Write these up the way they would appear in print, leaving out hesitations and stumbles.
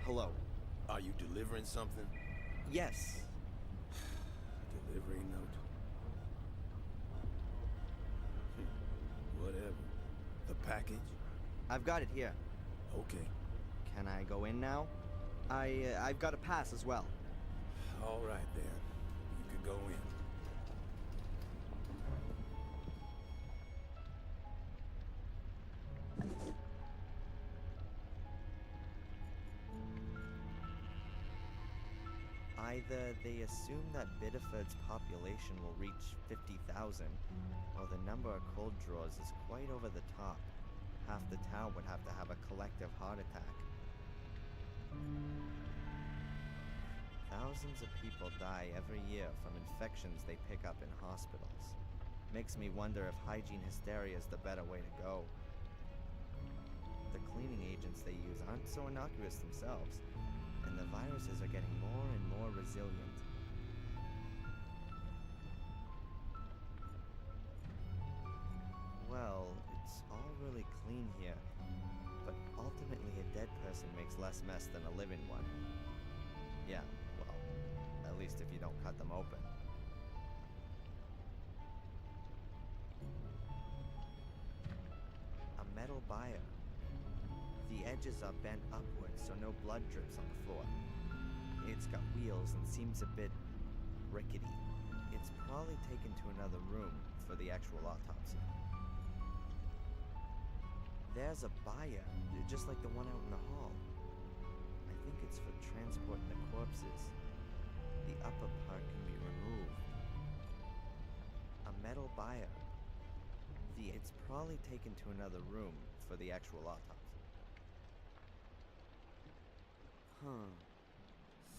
Hello. Are you delivering something? Yes. Delivery note. Whatever. The package? I've got it here. Okay. Can I go in now? I've got a pass as well. All right then. You can go in. Either they assume that Biddeford's population will reach 50,000, or the number of cold drawers is quite over the top. Half the town would have to have a collective heart attack. Thousands of people die every year from infections they pick up in hospitals. Makes me wonder if hygiene hysteria is the better way to go. The cleaning agents they use aren't so innocuous themselves, and the viruses are getting more and more resilient. Well, it's all really clean here, but ultimately a dead person makes less mess than a living one. Yeah, well, at least if you don't cut them open. A metal bier. The edges are bent upwards so no blood drips on the floor. It's got wheels and seems a bit rickety. It's probably taken to another room for the actual autopsy. There's a bier, just like the one out in the hall. I think it's for transporting the corpses. The upper part can be removed. A metal bier. It's probably taken to another room for the actual autopsy.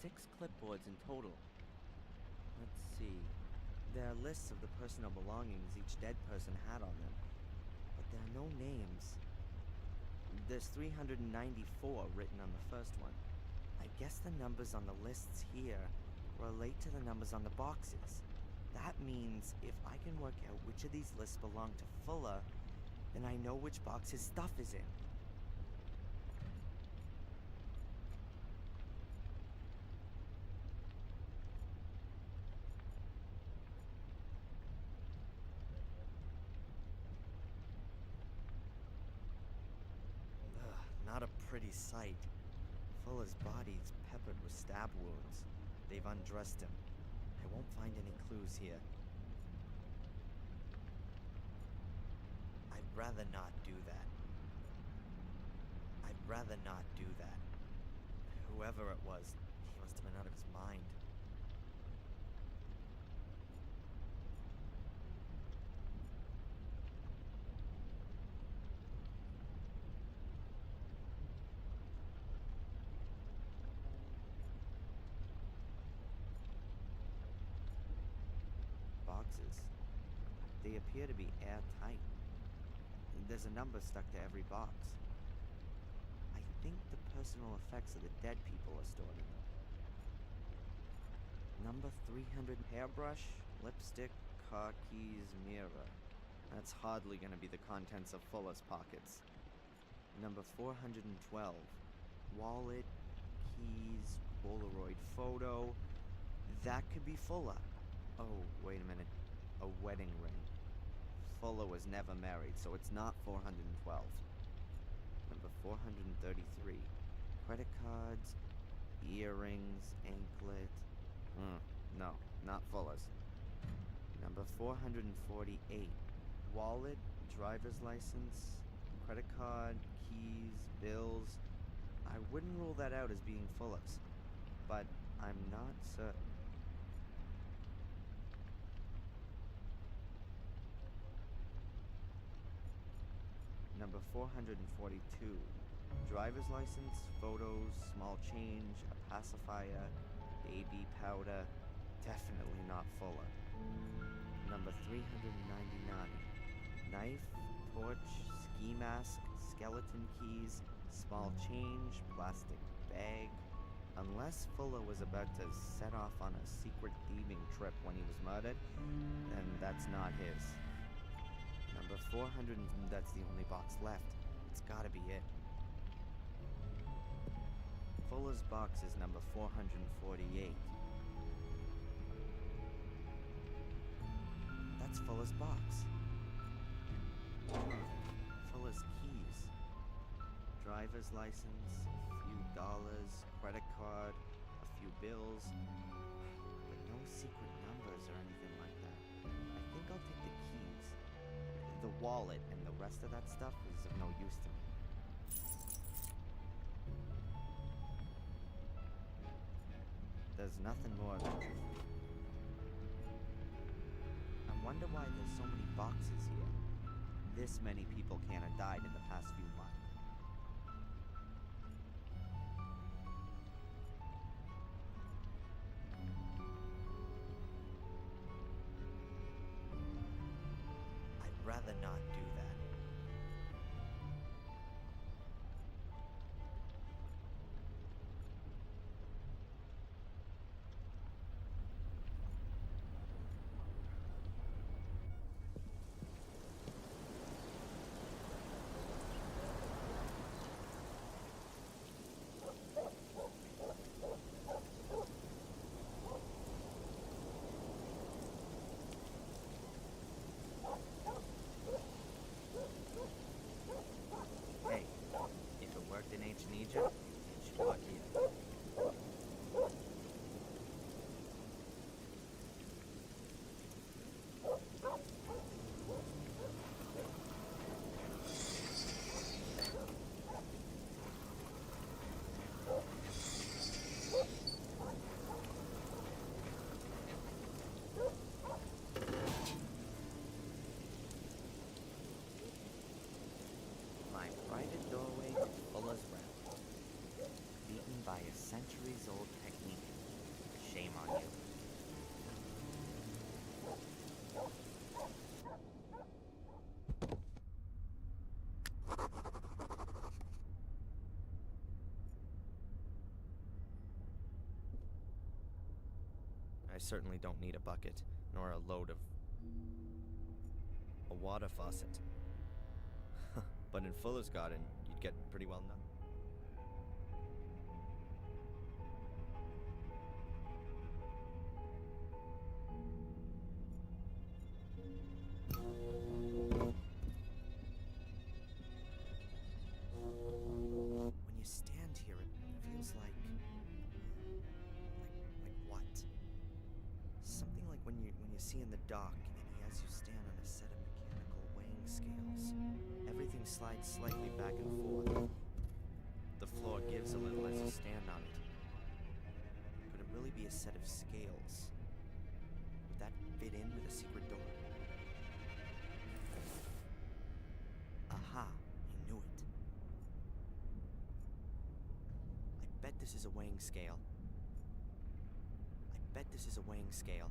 6 clipboards in total. Let's see. There are lists of the personal belongings each dead person had on them, but there are no names. There's 394 written on the first one. I guess the numbers on the lists here relate to the numbers on the boxes. That means if I can work out which of these lists belong to Fuller, then I know which box his stuff is in. Not a pretty sight. Fuller's body's peppered with stab wounds. They've undressed him. I won't find any clues here. I'd rather not do that. I'd rather not do that. Whoever it was, he must have been out of his mind. Boxes. They appear to be airtight. There's a number stuck to every box. I think the personal effects of the dead people are stored in them. Number 300 hairbrush, lipstick, car keys, mirror. That's hardly going to be the contents of Fuller's pockets. Number 412, wallet, keys, Polaroid photo. That could be Fuller. Oh, wait a minute. A wedding ring. Fuller was never married, so it's not 412. Number 433. Credit cards, earrings, anklet. No, not Fuller's. Number 448. Wallet, driver's license, credit card, keys, bills. I wouldn't rule that out as being Fuller's, but I'm not certain. Number 442. Driver's license, photos, small change, a pacifier, baby powder. Definitely not Fuller. Number 399. Knife, torch, ski mask, skeleton keys, small change, plastic bag. Unless Fuller was about to set off on a secret thieving trip when he was murdered, then that's not his. Number 400, that's the only box left. It's gotta be it. Fuller's box is number 448. That's Fuller's box. Fuller's keys. Driver's license, a few dollars, credit card, a few bills. But no secret numbers or anything like that. I think I'll take the keys. The wallet and the rest of that stuff is of no use to me. There's nothing more of interest. I wonder why there's so many boxes here. This many people can't have died in the past few months. I'd rather not do that. Hey, if it worked in ancient Egypt, it should work here. My private doorway to Fuller's realm, beaten by a centuries-old technique. Shame on you. I certainly don't need a bucket, nor a load of... a water faucet. But in Fuller's Garden, you'd get pretty well none. When you stand here, it feels like what? Something like when you see in the dock, and he has you stand on a set of mechanical weighing scales. Everything slides slightly back and forth. The floor gives a little as you stand on it. Could it really be a set of scales? Would that fit in with a secret door? Aha, he knew it. I bet this is a weighing scale. I bet this is a weighing scale.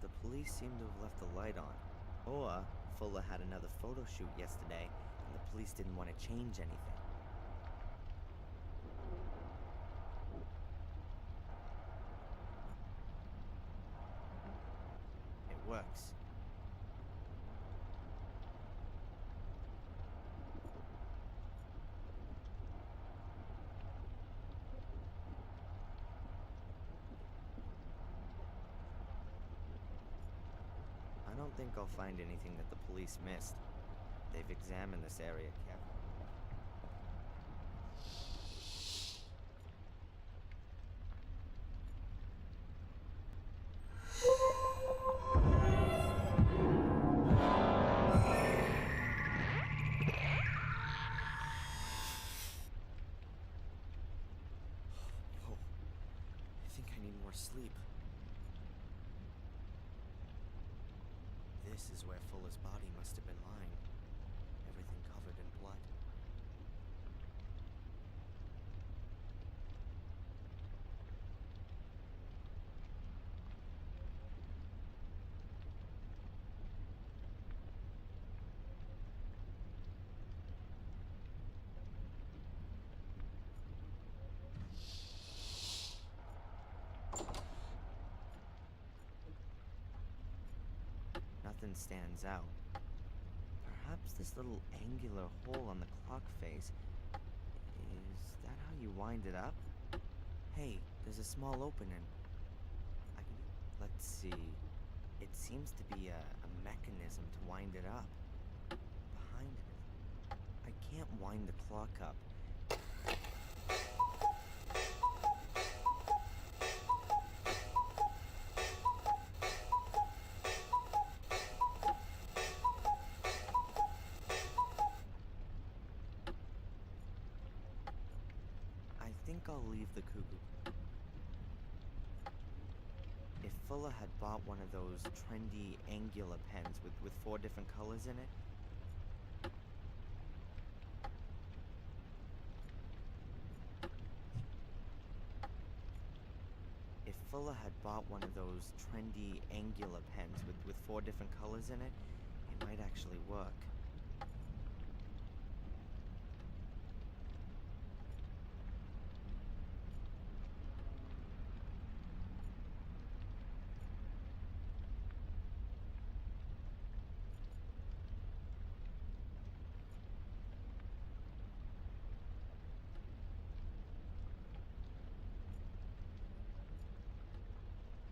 The police seem to have left the light on. Or Fuller had another photo shoot yesterday, and the police didn't want to change anything. It works. I don't think I'll find anything that the police missed. They've examined this area carefully. Whoa. I think I need more sleep. This is where Fuller's body must have been lying. Everything covered in blood. Nothing stands out. Perhaps this little angular hole on the clock face. Is that how you wind it up? Hey, there's a small opening. Let's see. It seems to be a mechanism to wind it up. Behind it. I can't wind the clock up. I think I'll leave the cuckoo. If Fuller had bought one of those trendy angular pens with 4 different colors in it, with 4 different colors in it, it might actually work.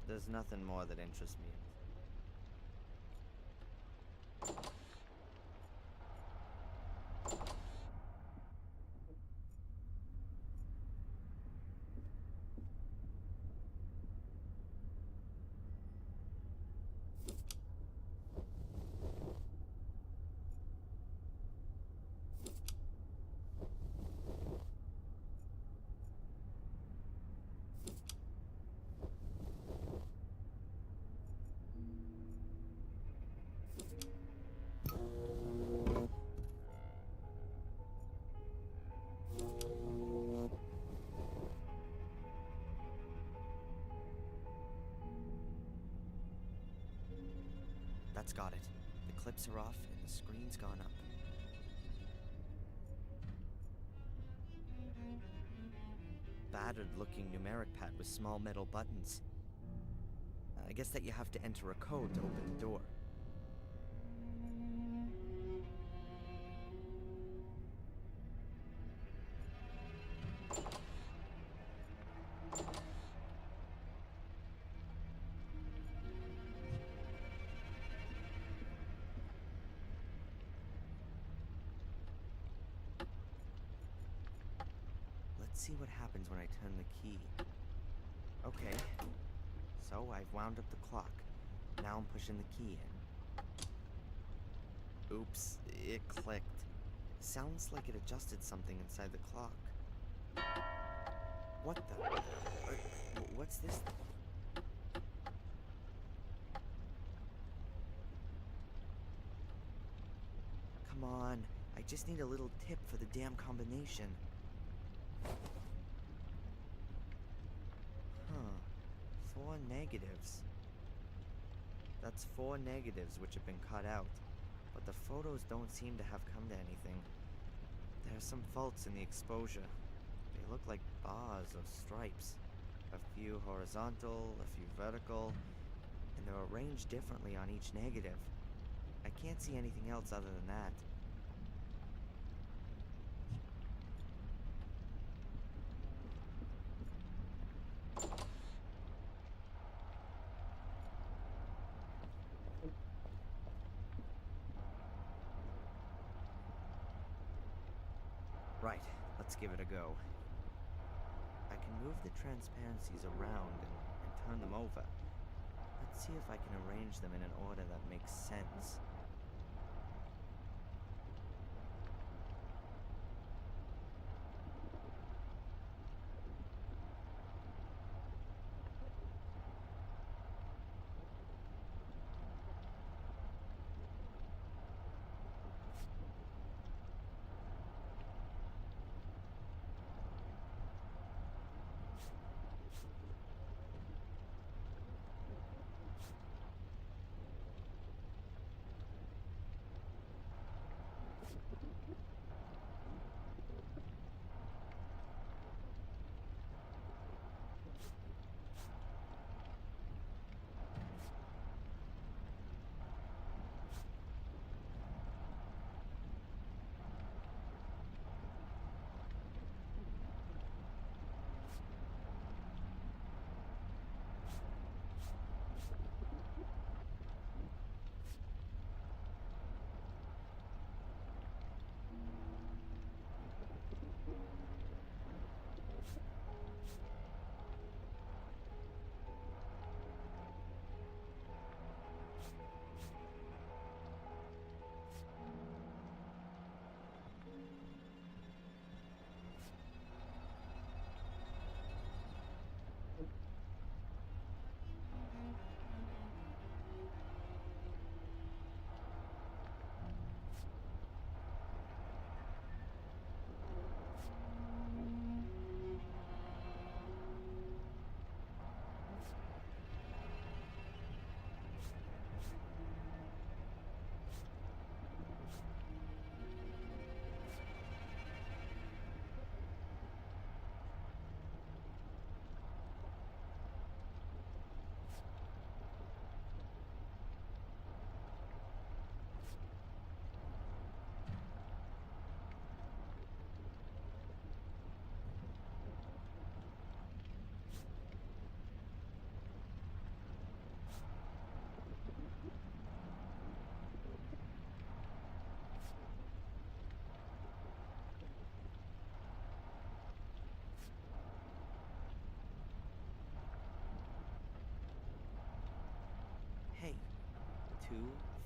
There's nothing more that interests me. That's got it. The clips are off and the screen's gone up. Battered-looking numeric pad with small metal buttons. I guess that you have to enter a code to open the door. Let's see what happens when I turn the key. Okay, so I've wound up the clock. Now I'm pushing the key in. Oops, it clicked. Sounds like it adjusted something inside the clock. What the? What's this? Come on, I just need a little tip for the damn combination. Huh. 4 negatives. That's 4 negatives which have been cut out, but the photos don't seem to have come to anything. There are some faults in the exposure. They look like bars or stripes. A few horizontal, a few vertical, and they're arranged differently on each negative. I can't see anything else other than that. Right, let's give it a go. I can move the transparencies around and turn them over. Let's see if I can arrange them in an order that makes sense.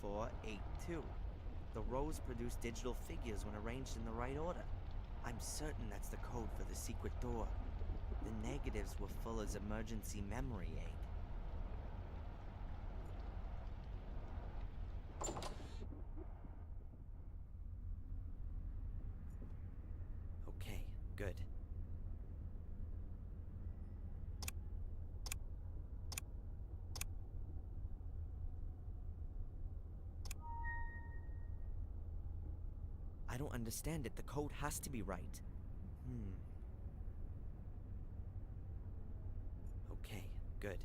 1482. The rows produce digital figures when arranged in the right order. I'm certain that's the code for the secret door. The negatives were Fuller's emergency memory aid. Okay, good. I don't understand it. The code has to be right. Okay, good.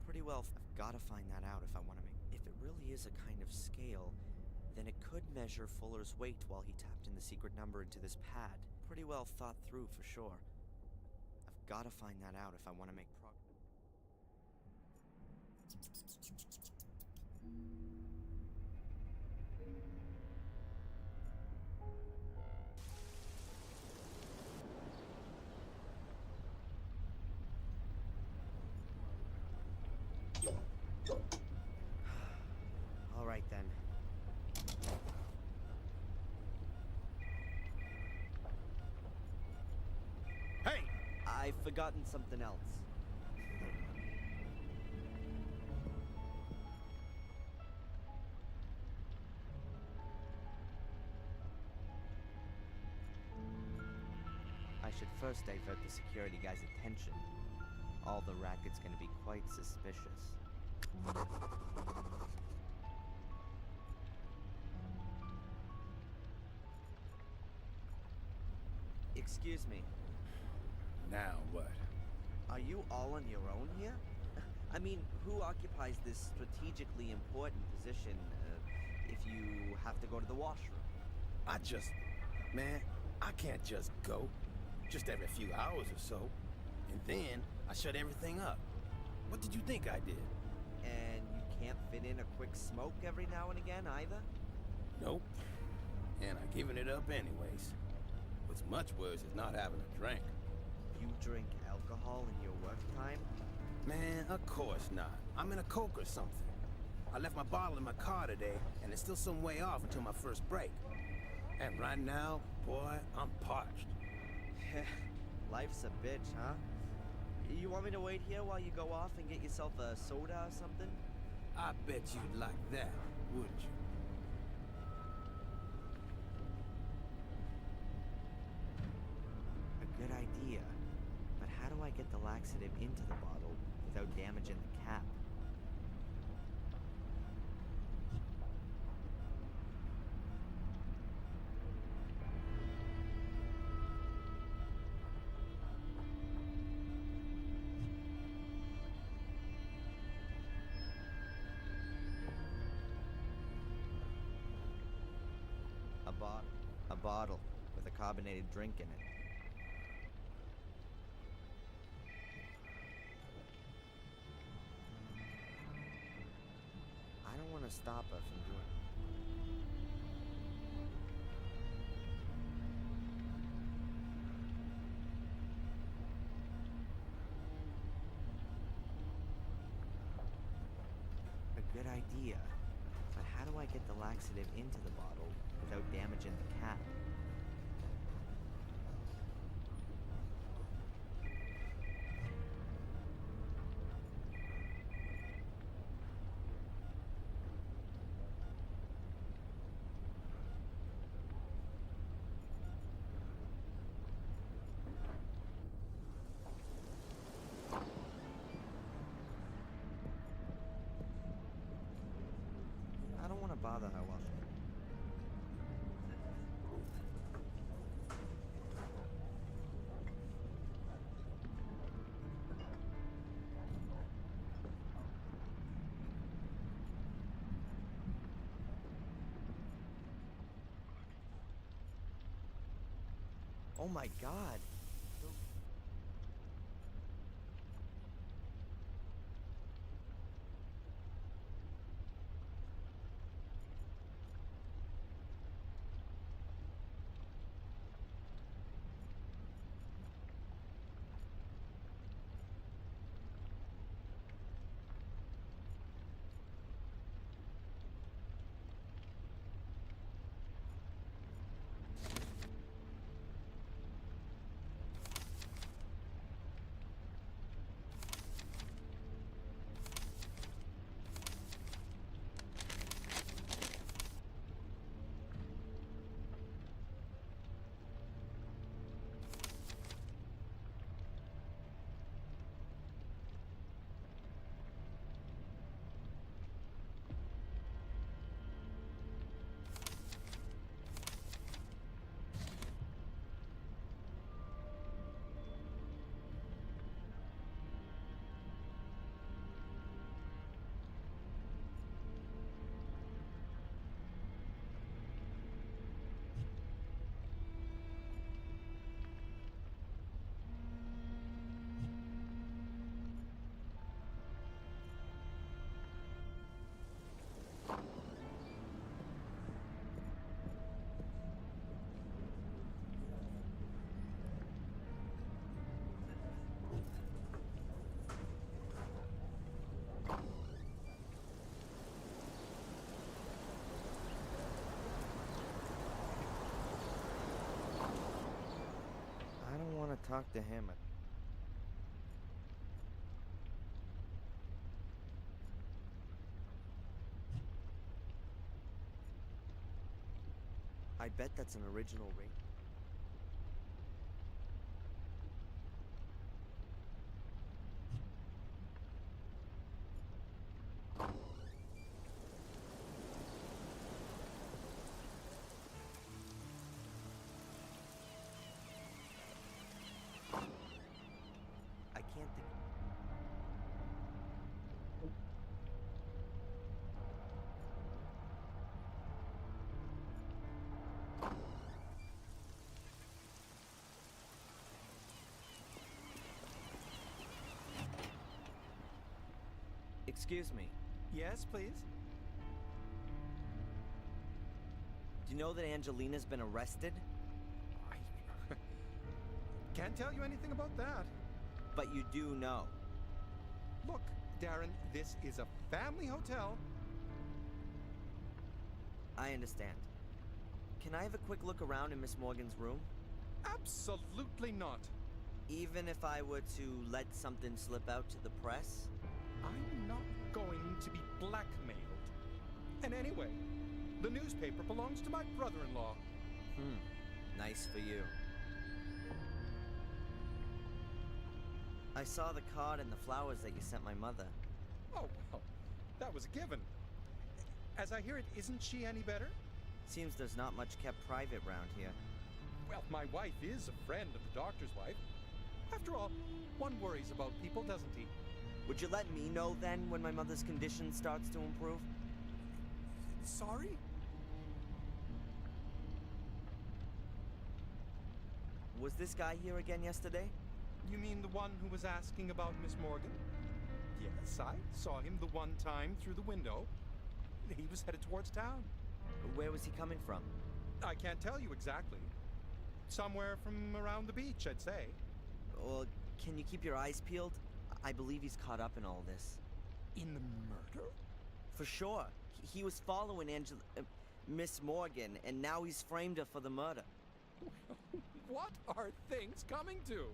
Pretty well, I've got to find that out if I want to make... If it really is a kind of scale, then it could measure Fuller's weight while he tapped in the secret number into this pad. Pretty well thought through for sure. I've got to find that out if I want to make progress. All right then. Hey! I've forgotten something else. I should first divert the security guy's attention. All the racket's gonna be quite suspicious. Excuse me. Now what? Are you all on your own here? I mean, who occupies this strategically important position if you have to go to the washroom? Man, I can't just go. Just every few hours or so. And then I shut everything up. What did you think I did? And you can't fit in a quick smoke every now and again either? Nope. And I've given it up anyways. What's much worse is not having a drink. You drink alcohol in your work time? Man, of course not. I'm in a Coke or something. I left my bottle in my car today, and it's still some way off until my first break. And right now, boy, I'm parched. Life's a bitch, huh? You want me to wait here while you go off and get yourself a soda or something? I bet you'd like that, wouldn't you? A good idea. But how do I get the laxative into the bottle without damaging the cap? A bottle with a carbonated drink in it. I don't want to stop her from doing it. A good idea. But how do I get the laxative into the bottle without damaging the cap? bother her while she... Oh my god. I don't want to talk to him. I bet that's an original ring. I can't think. Excuse me. Yes, please. Do you know that Angelina's been arrested? I can't tell you anything about that. But you do know. Look, Darren, this is a family hotel. I understand. Can I have a quick look around in Miss Morgan's room? Absolutely not. Even if I were to let something slip out to the press? I'm not going to be blackmailed. And anyway, the newspaper belongs to my brother-in-law. Nice for you. I saw the card and the flowers that you sent my mother. Oh, well, that was a given. As I hear it, isn't she any better? Seems there's not much kept private round here. Well, my wife is a friend of the doctor's wife. After all, one worries about people, doesn't he? Would you let me know then when my mother's condition starts to improve? Sorry? Was this guy here again yesterday? You mean the one who was asking about Miss Morgan? Yes, I saw him the one time through the window. He was headed towards town. Where was he coming from? I can't tell you exactly. Somewhere from around the beach, I'd say. Well, can you keep your eyes peeled? I believe he's caught up in all this. In the murder? For sure. He was following Miss Morgan, and now he's framed her for the murder. What are things coming to?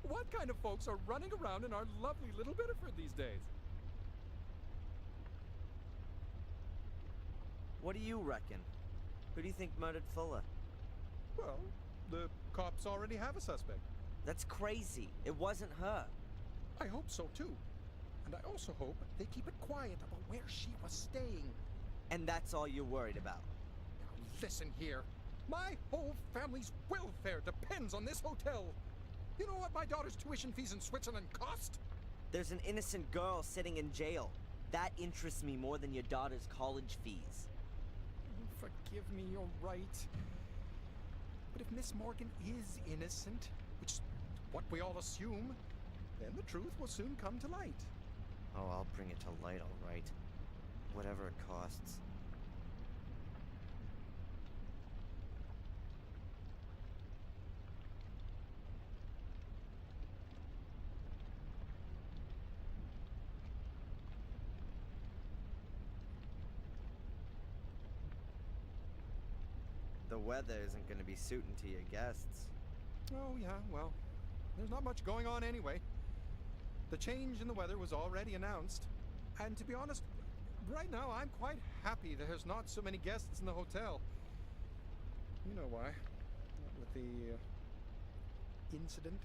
What kind of folks are running around in our lovely little Biddeford these days? What do you reckon? Who do you think murdered Fuller? Well, the cops already have a suspect. That's crazy. It wasn't her. I hope so, too. And I also hope they keep it quiet about where she was staying. And that's all you're worried about? Now listen here. My whole family's welfare depends on this hotel. You know what my daughter's tuition fees in Switzerland cost? There's an innocent girl sitting in jail. That interests me more than your daughter's college fees. Forgive me, you're right. But if Miss Morgan is innocent, which is what we all assume, then the truth will soon come to light. Oh, I'll bring it to light, all right. Whatever it costs. The weather isn't going to be suiting to your guests. Oh, yeah, well, there's not much going on anyway. The change in the weather was already announced. And to be honest, right now I'm quite happy there's not so many guests in the hotel. You know why. With the incident.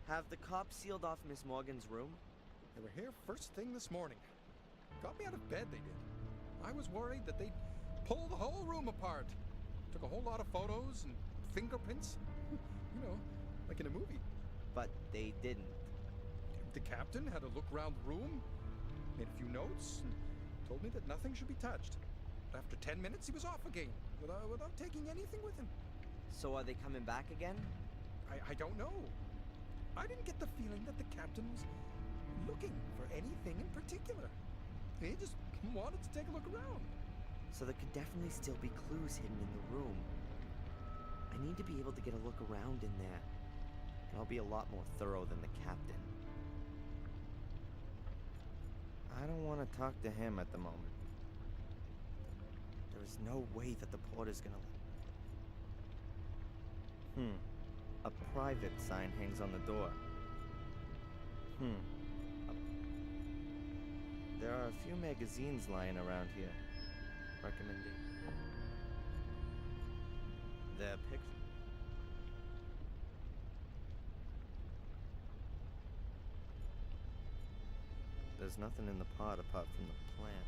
Have the cops sealed off Miss Morgan's room? They were here first thing this morning. Got me out of bed, they did. I was worried that they'd pull the whole room apart. Took a whole lot of photos and fingerprints. You know, like in a movie. But they didn't. The captain had a look around the room, made a few notes, and told me that nothing should be touched. But after 10 minutes, he was off again, without taking anything with him. So are they coming back again? I don't know. I didn't get the feeling that the captain was looking for anything in particular. He just wanted to take a look around. So there could definitely still be clues hidden in the room. I need to be able to get a look around in there. And I'll be a lot more thorough than the captain. I don't want to talk to him at the moment. There is no way that the porter's gonna let... A private sign hangs on the door. There are a few magazines lying around here. Recommending. Their picture. There's nothing in the pot apart from the plant.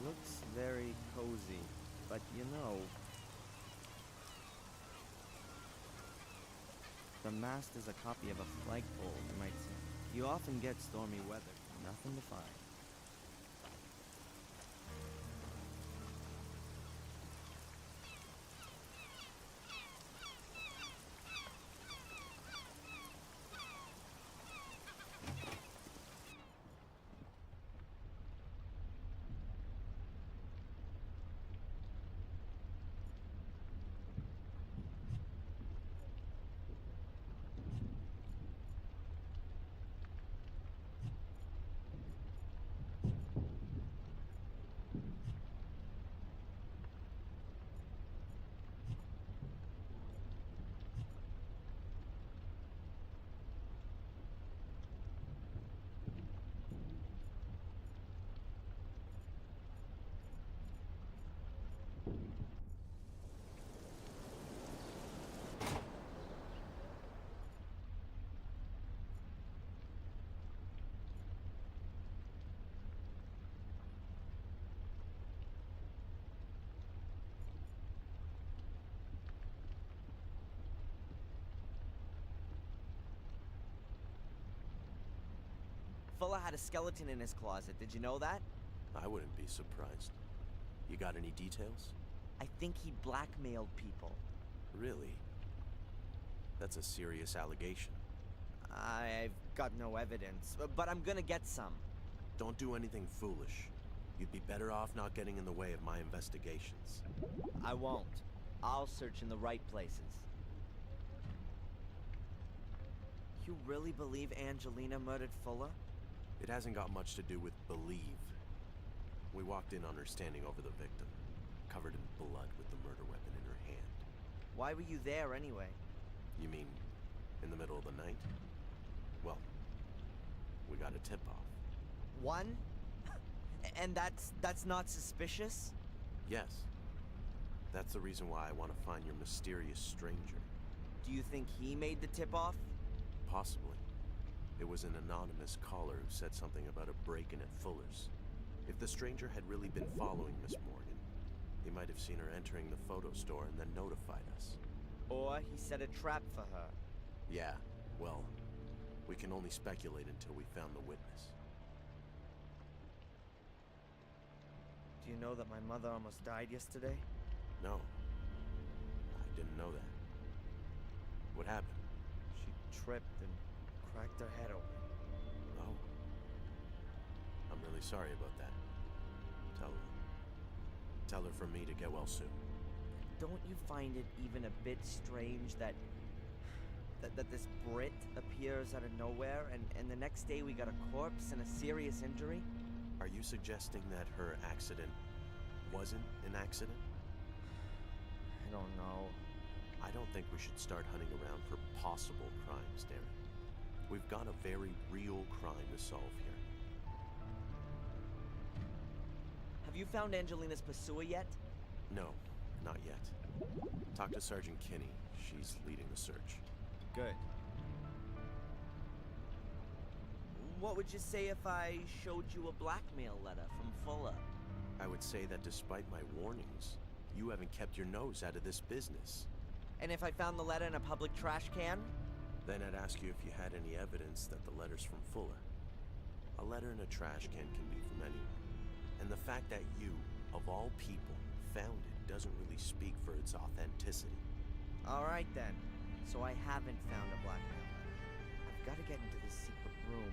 Looks very cozy, but you know, the mast is a copy of a flagpole, you might say. You often get stormy weather, nothing to find. Fuller had a skeleton in his closet, did you know that? I wouldn't be surprised. You got any details? I think he blackmailed people. Really? That's a serious allegation. I've got no evidence, but I'm gonna get some. Don't do anything foolish. You'd be better off not getting in the way of my investigations. I won't. I'll search in the right places. You really believe Angelina murdered Fuller? It hasn't got much to do with believe. We walked in on her standing over the victim, covered in blood with the murder weapon in her hand. Why were you there anyway? You mean in the middle of the night? Well, we got a tip-off. One? And that's not suspicious? Yes. That's the reason why I want to find your mysterious stranger. Do you think he made the tip-off? Possibly. It was an anonymous caller who said something about a break-in at Fuller's. If the stranger had really been following Miss Morgan, he might have seen her entering the photo store and then notified us. Or he set a trap for her. Yeah, well, we can only speculate until we found the witness. Do you know that my mother almost died yesterday? No. I didn't know that. What happened? She tripped and cracked her head open. Oh. I'm really sorry about that. Tell her from me to get well soon. Don't you find it even a bit strange that this Brit appears out of nowhere and the next day we got a corpse and a serious injury? Are you suggesting that her accident wasn't an accident? I don't know. I don't think we should start hunting around for possible crimes, Darren. We've got a very real crime to solve here. Have you found Angelina's pursuer yet? No, not yet. Talk to Sergeant Kinney. She's leading the search. Good. What would you say if I showed you a blackmail letter from Fuller? I would say that despite my warnings, you haven't kept your nose out of this business. And if I found the letter in a public trash can? Then I'd ask you if you had any evidence that the letter's from Fuller. A letter in a trash can be from anyone. And the fact that you, of all people, found it doesn't really speak for its authenticity. Alright then. So I haven't found a blackmail letter. I've got to get into this secret room.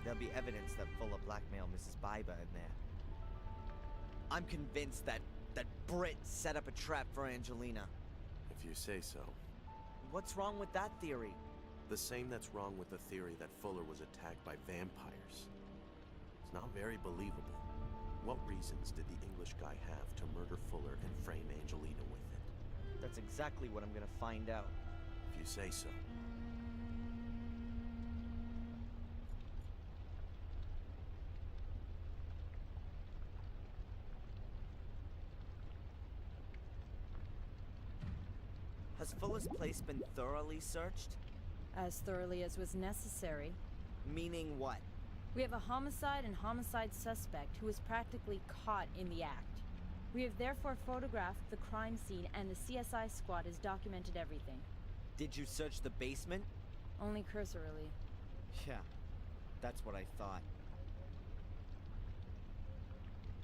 There'll be evidence that Fuller blackmailed Mrs. Biber in there. I'm convinced that Brit set up a trap for Angelina. If you say so. What's wrong with that theory? The same that's wrong with the theory that Fuller was attacked by vampires. It's not very believable. What reasons did the English guy have to murder Fuller and frame Angelina with it? That's exactly what I'm gonna find out. If you say so. Has Fuller's place been thoroughly searched? As thoroughly as was necessary. Meaning what? We have a homicide and homicide suspect who was practically caught in the act. We have therefore photographed the crime scene and the CSI squad has documented everything. Did you search the basement? Only cursorily. Yeah, that's what I thought.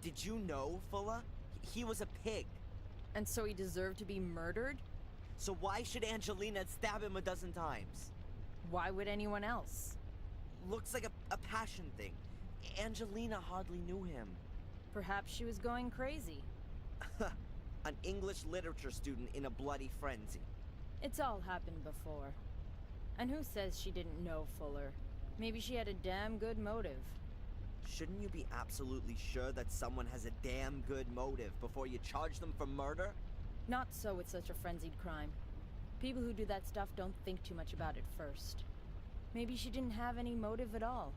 Did you know, Fuller? He was a pig. And so he deserved to be murdered? So why should Angelina stab him a dozen times? Why would anyone else? Looks like a passion thing. Angelina hardly knew him. Perhaps she was going crazy. An English literature student in a bloody frenzy. It's all happened before. And who says she didn't know Fuller? Maybe she had a damn good motive. Shouldn't you be absolutely sure that someone has a damn good motive before you charge them for murder? Not so with such a frenzied crime. People who do that stuff don't think too much about it first. Maybe she didn't have any motive at all.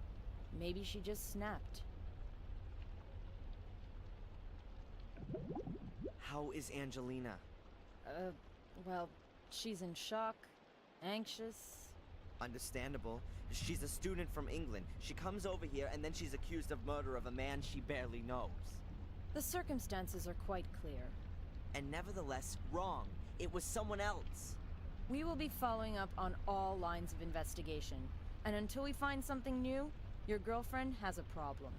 Maybe she just snapped. How is Angelina? Well, she's in shock, anxious. Understandable. She's a student from England. She comes over here and then she's accused of murder of a man she barely knows. The circumstances are quite clear. And nevertheless, wrong. It was someone else. We will be following up on all lines of investigation. And until we find something new, your girlfriend has a problem.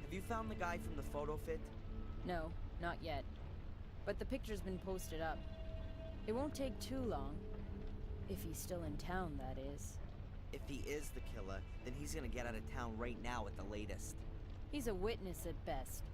Have you found the guy from the photo fit? No, not yet. But the picture's been posted up. It won't take too long. If he's still in town, that is. If he is the killer, then he's gonna get out of town right now at the latest. He's a witness at best.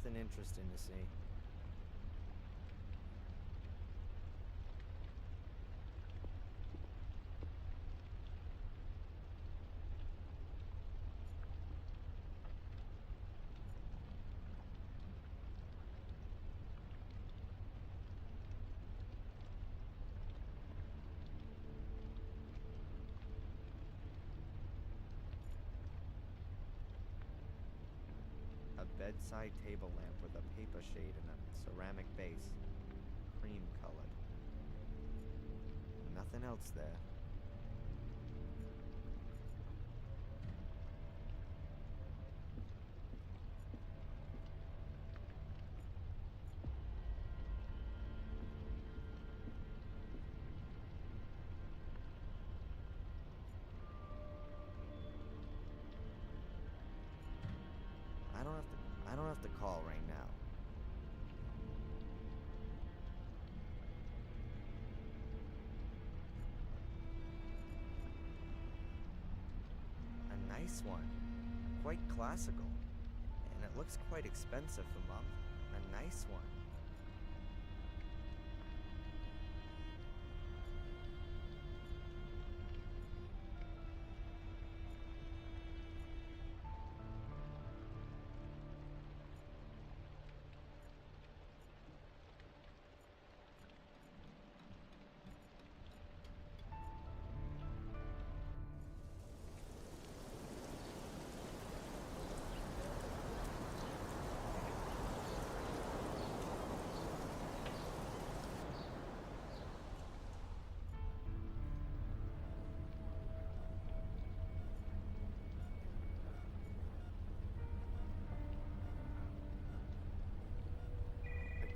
Nothing interesting to see. A bedside table lamp with a paper shade and a ceramic base. Cream colored. Nothing else there. I don't have to call right now. A nice one. Quite classical. And it looks quite expensive for Mom. A nice one.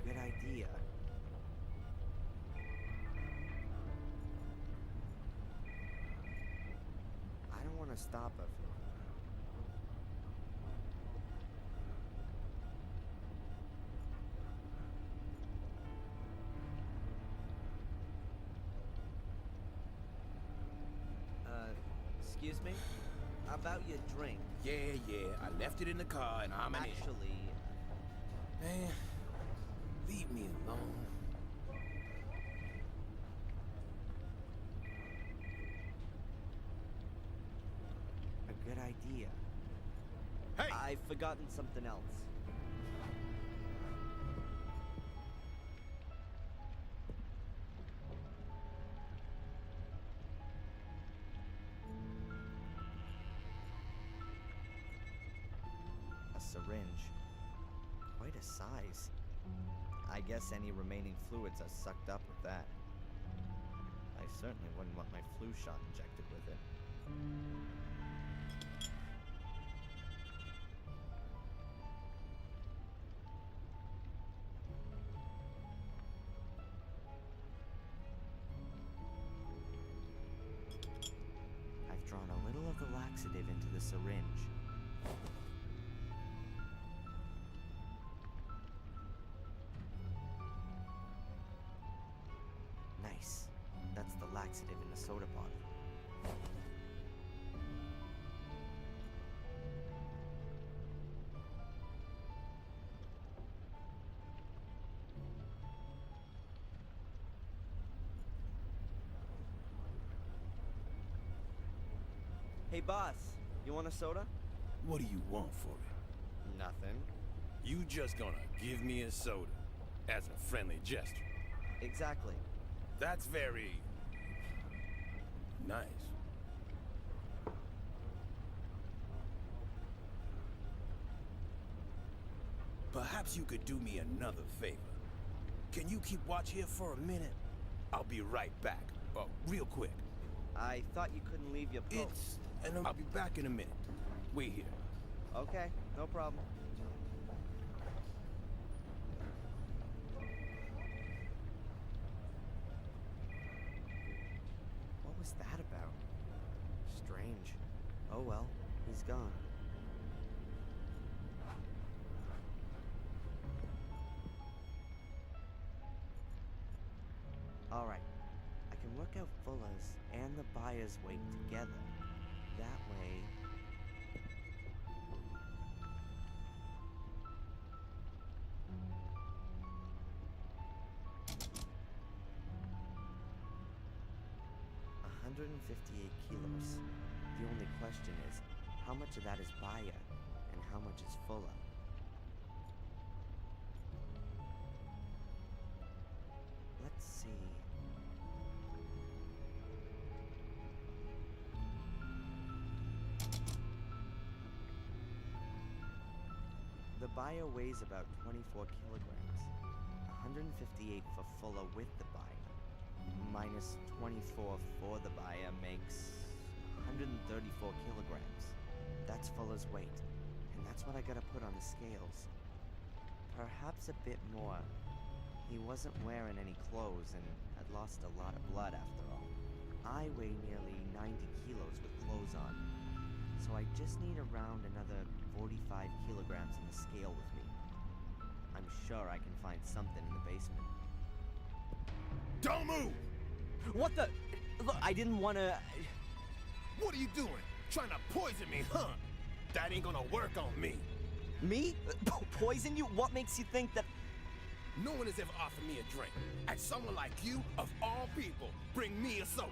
Good idea. I don't want to stop her. Excuse me? About your drink. Yeah, I left it in the car and I'm an idiot. Actually, Man, leave me alone. a good idea. Hey! I've forgotten something else. A syringe. Quite a size. I guess any remaining fluids are sucked up with that. I certainly wouldn't want my flu shot injected with it. I've drawn a little of the laxative into the syringe. Nice. That's the laxative in the soda bottle. Hey boss, you want a soda? What do you want for it? Nothing. You just gonna give me a soda as a friendly gesture. Exactly. That's very nice. Perhaps you could do me another favor. Can you keep watch here for a minute? I'll be right back. Real quick. I thought you couldn't leave your post. And I'll be back in a minute. Wait here. Okay, no problem. What was that about? Strange. Oh well, he's gone. Alright, I can work out Fuller's and the buyer's weight together. That way... 158 kilos. The only question is, how much of that is Baya, and how much is Fulla? Let's see. The Baya weighs about 24 kilograms. 158 for Fulla with the Baya. Minus 24 for the Baya makes 134 kilograms. That's Fulla's weight. And that's what I gotta put on the scales. Perhaps a bit more. He wasn't wearing any clothes and had lost a lot of blood after all. I weigh nearly 90 kilos with clothes on. So I just need around another 45 kilograms in the scale with me. I'm sure I can find something in the basement. Don't move! What the? Look, I didn't want to. What are you doing? Trying to poison me, huh? That ain't gonna work on me. Me? Poison you? What makes you think that? No one has ever offered me a drink. And someone like you, of all people, bring me a soda.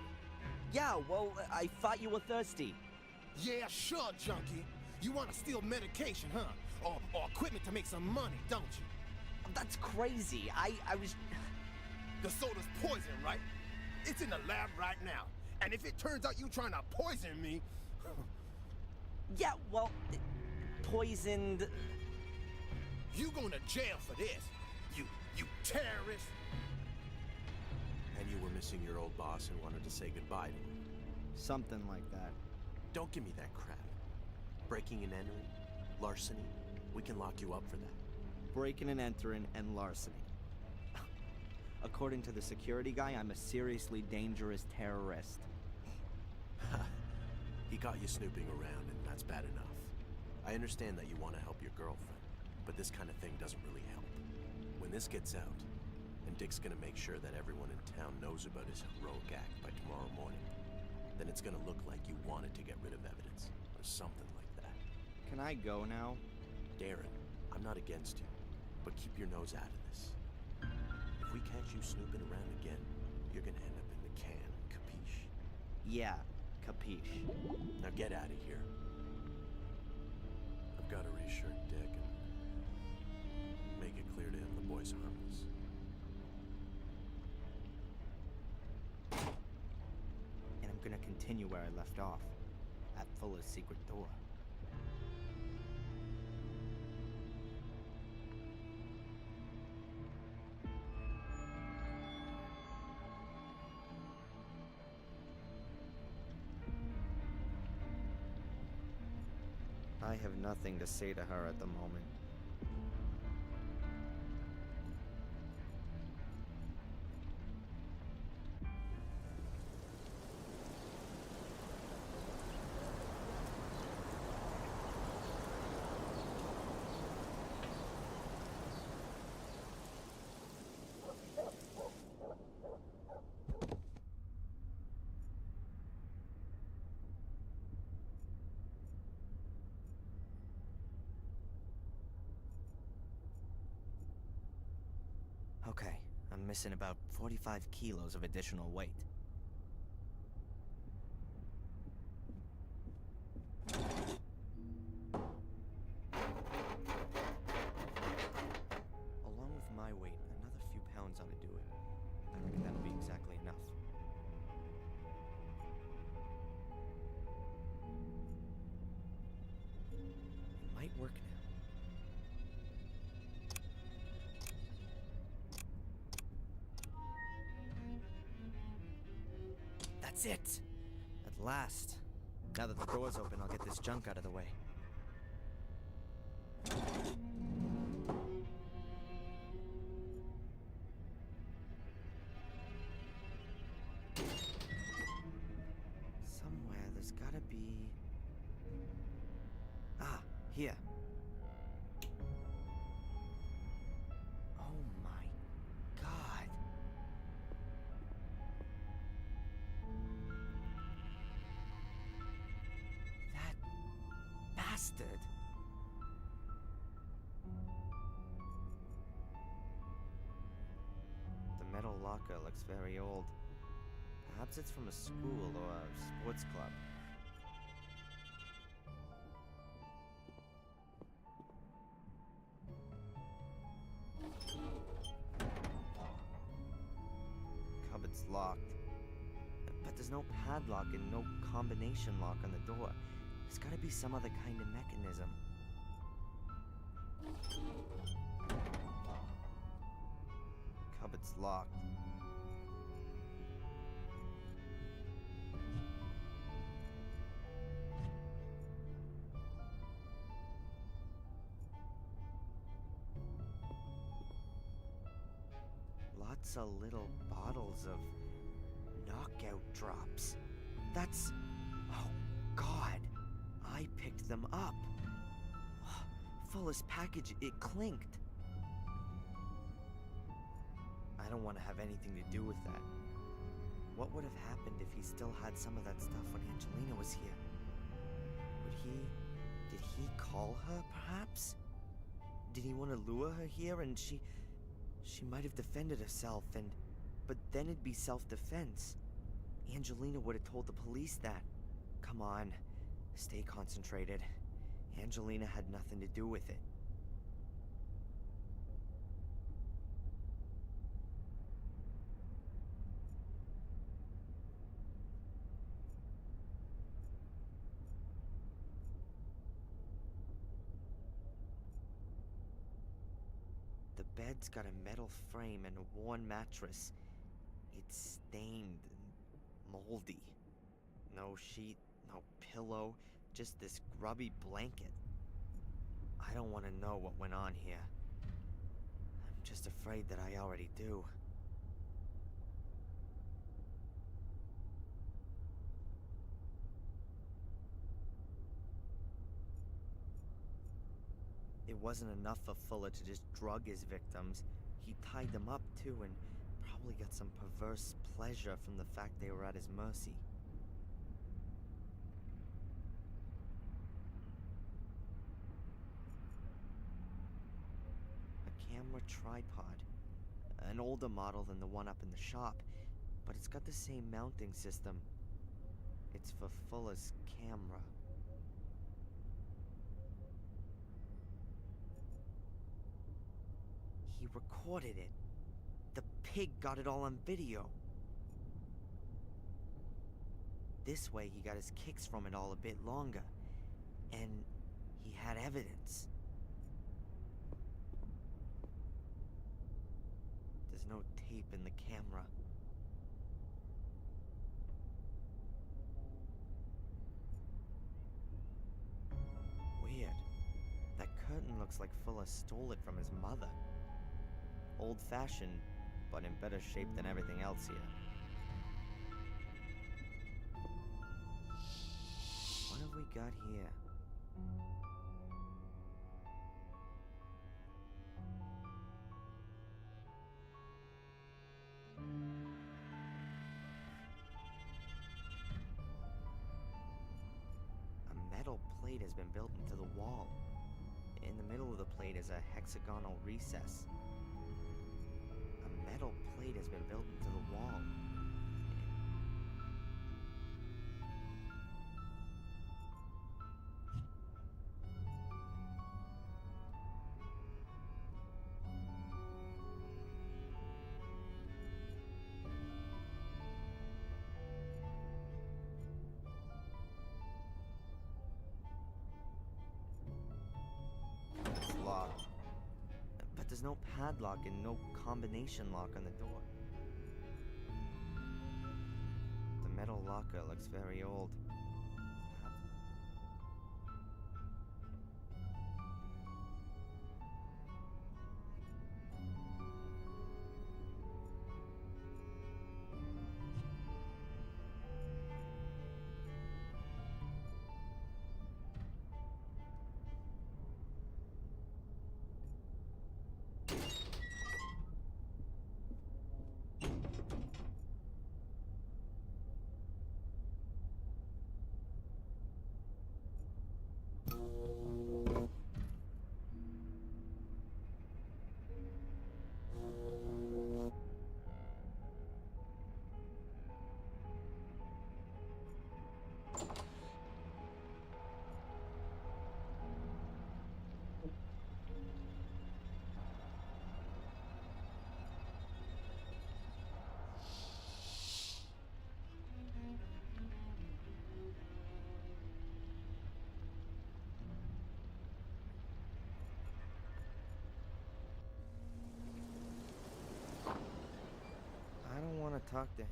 Yeah, well, I thought you were thirsty. Yeah, sure, junkie. You want to steal medication, huh? Or equipment to make some money, don't you? That's crazy. I was. The soda's poison, right? It's in the lab right now. And if it turns out you trying to poison me... Yeah, well, poisoned. You going to jail for this. You terrorist. And you were missing your old boss and wanted to say goodbye to him. Something like that. Don't give me that crap. Breaking and entering, larceny, we can lock you up for that. Breaking and entering and larceny. According to the security guy, I'm a seriously dangerous terrorist. He got you snooping around, and that's bad enough. I understand that you want to help your girlfriend, but this kind of thing doesn't really help. When this gets out, and Dick's gonna make sure that everyone in town knows about his heroic act by tomorrow morning, then it's gonna look like you wanted to get rid of evidence, or something like that. Can I go now? Darren, I'm not against you, but keep your nose out of this. If we catch you snooping around again, you're gonna end up in the can, capiche? Yeah, capiche. Now get out of here. I've got to reassure Dick and make it clear to him the boy's harmless. And I'm gonna continue where I left off, at Fuller's secret door. I have nothing to say to her at the moment. Okay, I'm missing about 45 kilos of additional weight. Along with my weight, another few pounds ought to do it. I reckon that'll be exactly enough. It might work now. That's it! At last. Now that the door's open, I'll get this junk out of the way. Somewhere there's gotta be... Ah, here. Oh my God. That bastard. The metal locker looks very old. Perhaps it's from a school or a sports club. Cupboard's locked. But there's no padlock and no combination lock on the door. There's gotta be some other kind of mechanism. Cupboard's locked. Lots of little bottles of knockout drops. That's... Oh, God. I picked them up. Fullest package, it clinked. I don't want to have anything to do with that. What would have happened if he still had some of that stuff when Angelina was here? Did he call her, perhaps? Did he want to lure her here and she might have defended herself but then it'd be self-defense. Angelina would have told the police that. Come on, stay concentrated. Angelina had nothing to do with it. The bed's got a metal frame and a worn mattress. It's stained and moldy. No sheet, no pillow, just this grubby blanket. I don't want to know what went on here. I'm just afraid that I already do. It wasn't enough for Fuller to just drug his victims. He tied them up too and probably got some perverse pleasure from the fact they were at his mercy. A camera tripod. An older model than the one up in the shop, but it's got the same mounting system. It's for Fuller's camera. He recorded it. The pig got it all on video. This way he got his kicks from it all a bit longer. And he had evidence. There's no tape in the camera. Weird. That curtain looks like Fuller stole it from his mother. Old-fashioned, but in better shape than everything else here. What have we got here? A metal plate has been built into the wall. In the middle of the plate is a hexagonal recess. A metal plate has been built into the wall. It's locked. But there's no padlock and no combination lock on the door. The metal locker looks very old. talk to him.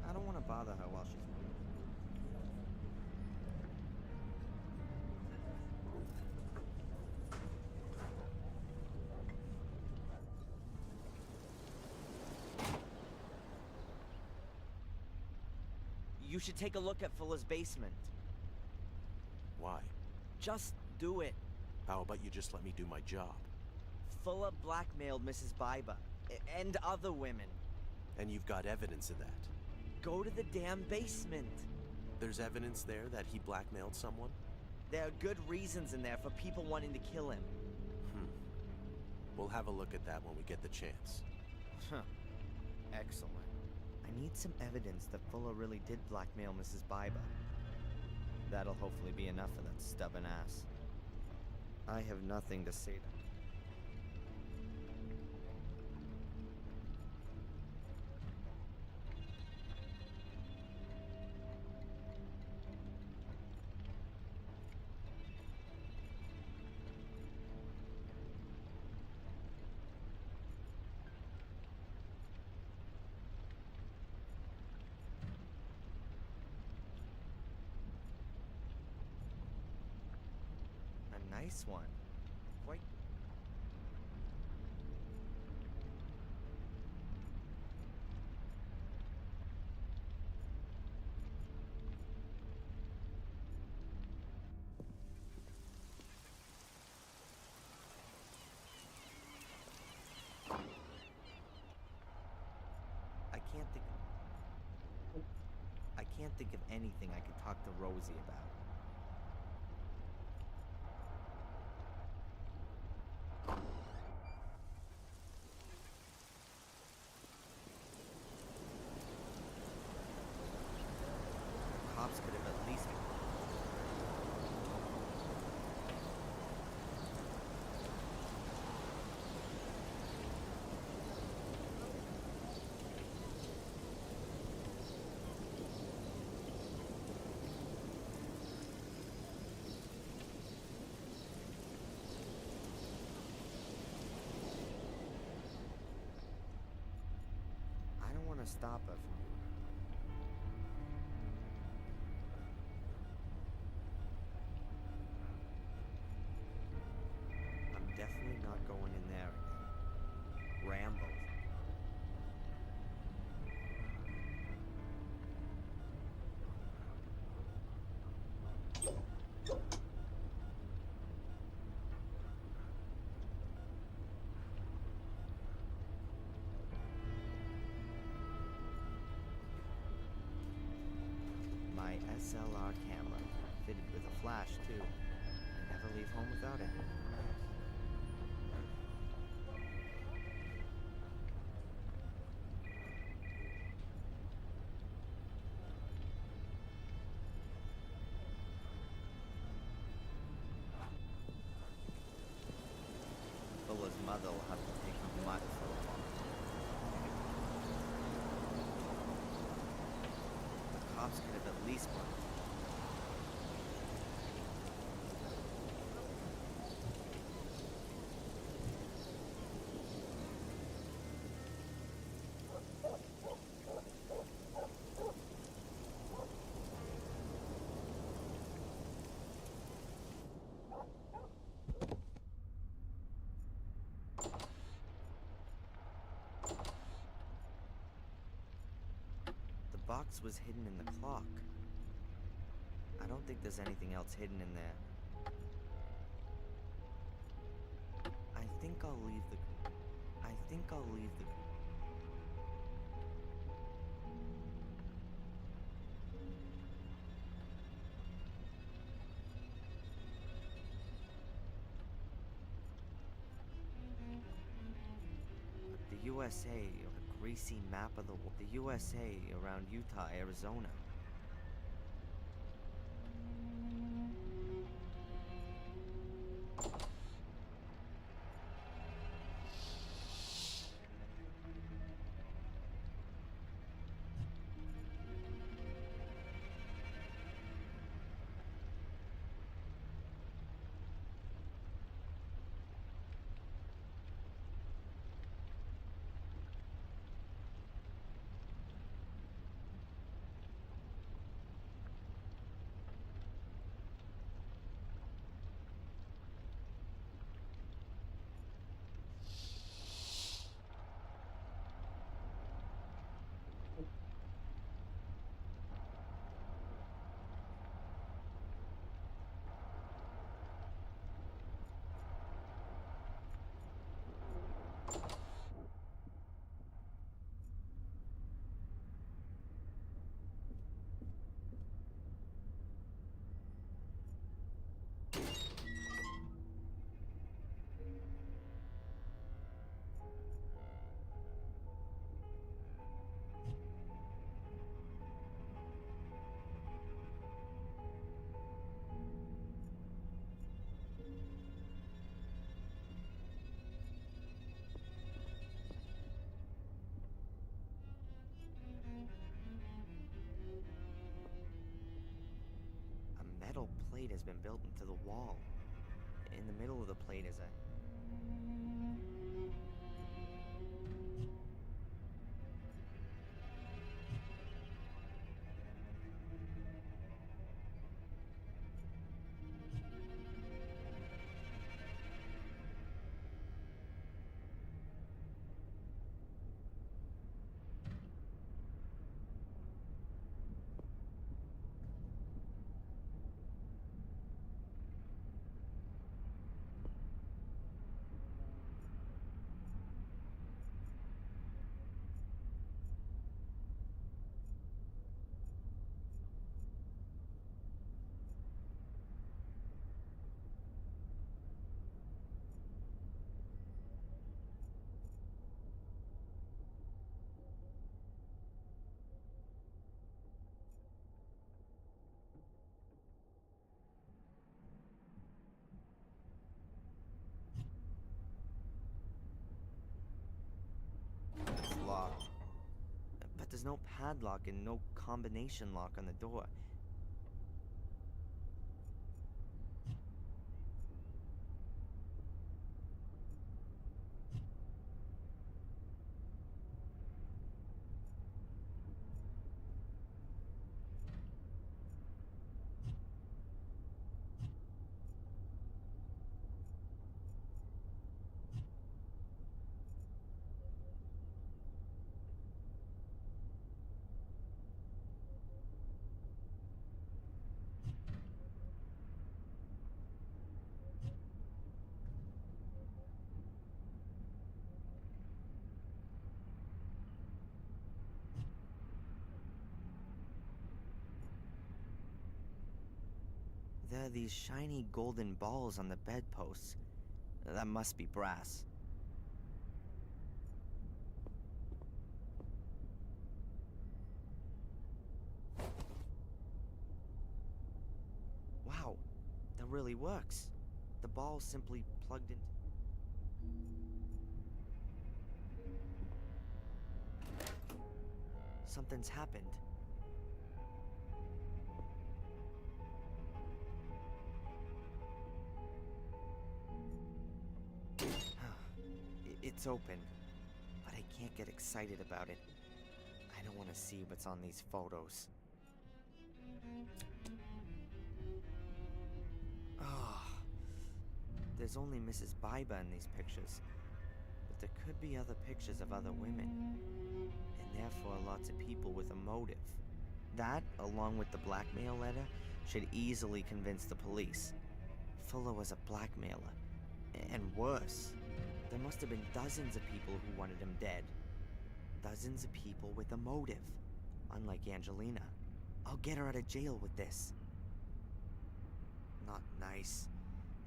I don't want to bother her while she's. You should take a look at Fuller's basement. Why? Just do it. How about you just let me do my job? Fuller blackmailed Mrs. Biber and other women. And you've got evidence of that. Go to the damn basement. There's evidence there that he blackmailed someone? There are good reasons in there for people wanting to kill him. We'll have a look at that when we get the chance. Huh. Excellent. I need some evidence that Fuller really did blackmail Mrs. Biber. That'll hopefully be enough for that stubborn ass. I have nothing to say to him. A nice one. Quite. I can't think of anything I could talk to Rosie about. Cops could have at least. I don't want to stop her from. I'm definitely not going in there again. Rambo. My SLR camera, fitted with a flash too. I never leave home without it. Fuller's mother will have to take much for a while. The cops could have at least won. The box was hidden in the clock. I don't think there's anything else hidden in there. I think I'll leave the. The USA, a greasy map of the USA around Utah, Arizona. has been built into the wall. In the middle of the plate is a... It's locked. But there's no padlock and no combination lock on the door. There are these shiny golden balls on the bedposts. That must be brass. Wow, that really works. The ball simply plugged into... Something's happened. It's open, but I can't get excited about it. I don't want to see what's on these photos. There's only Mrs. Baiba in these pictures, but there could be other pictures of other women, and therefore lots of people with a motive. That, along with the blackmail letter, should easily convince the police. Fuller was a blackmailer, and worse. There must have been dozens of people who wanted him dead. Dozens of people with a motive. Unlike Angelina. I'll get her out of jail with this. Not nice.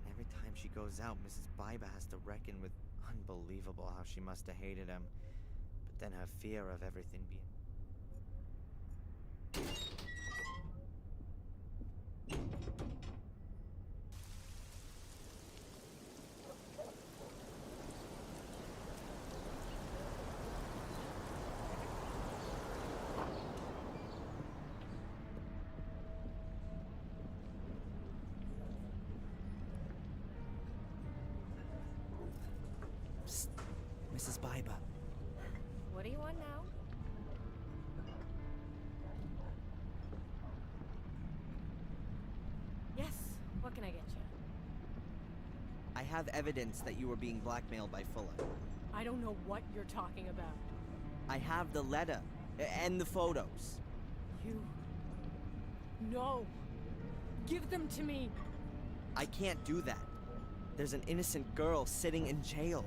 And every time she goes out, Mrs. Baiba has to reckon with... Unbelievable how she must have hated him. But then her fear of everything being... Psst. Mrs. Baiba. What do you want now? Yes, what can I get you? I have evidence that you were being blackmailed by Fuller. I don't know what you're talking about. I have the letter and the photos. You... No! Give them to me! I can't do that. There's an innocent girl sitting in jail.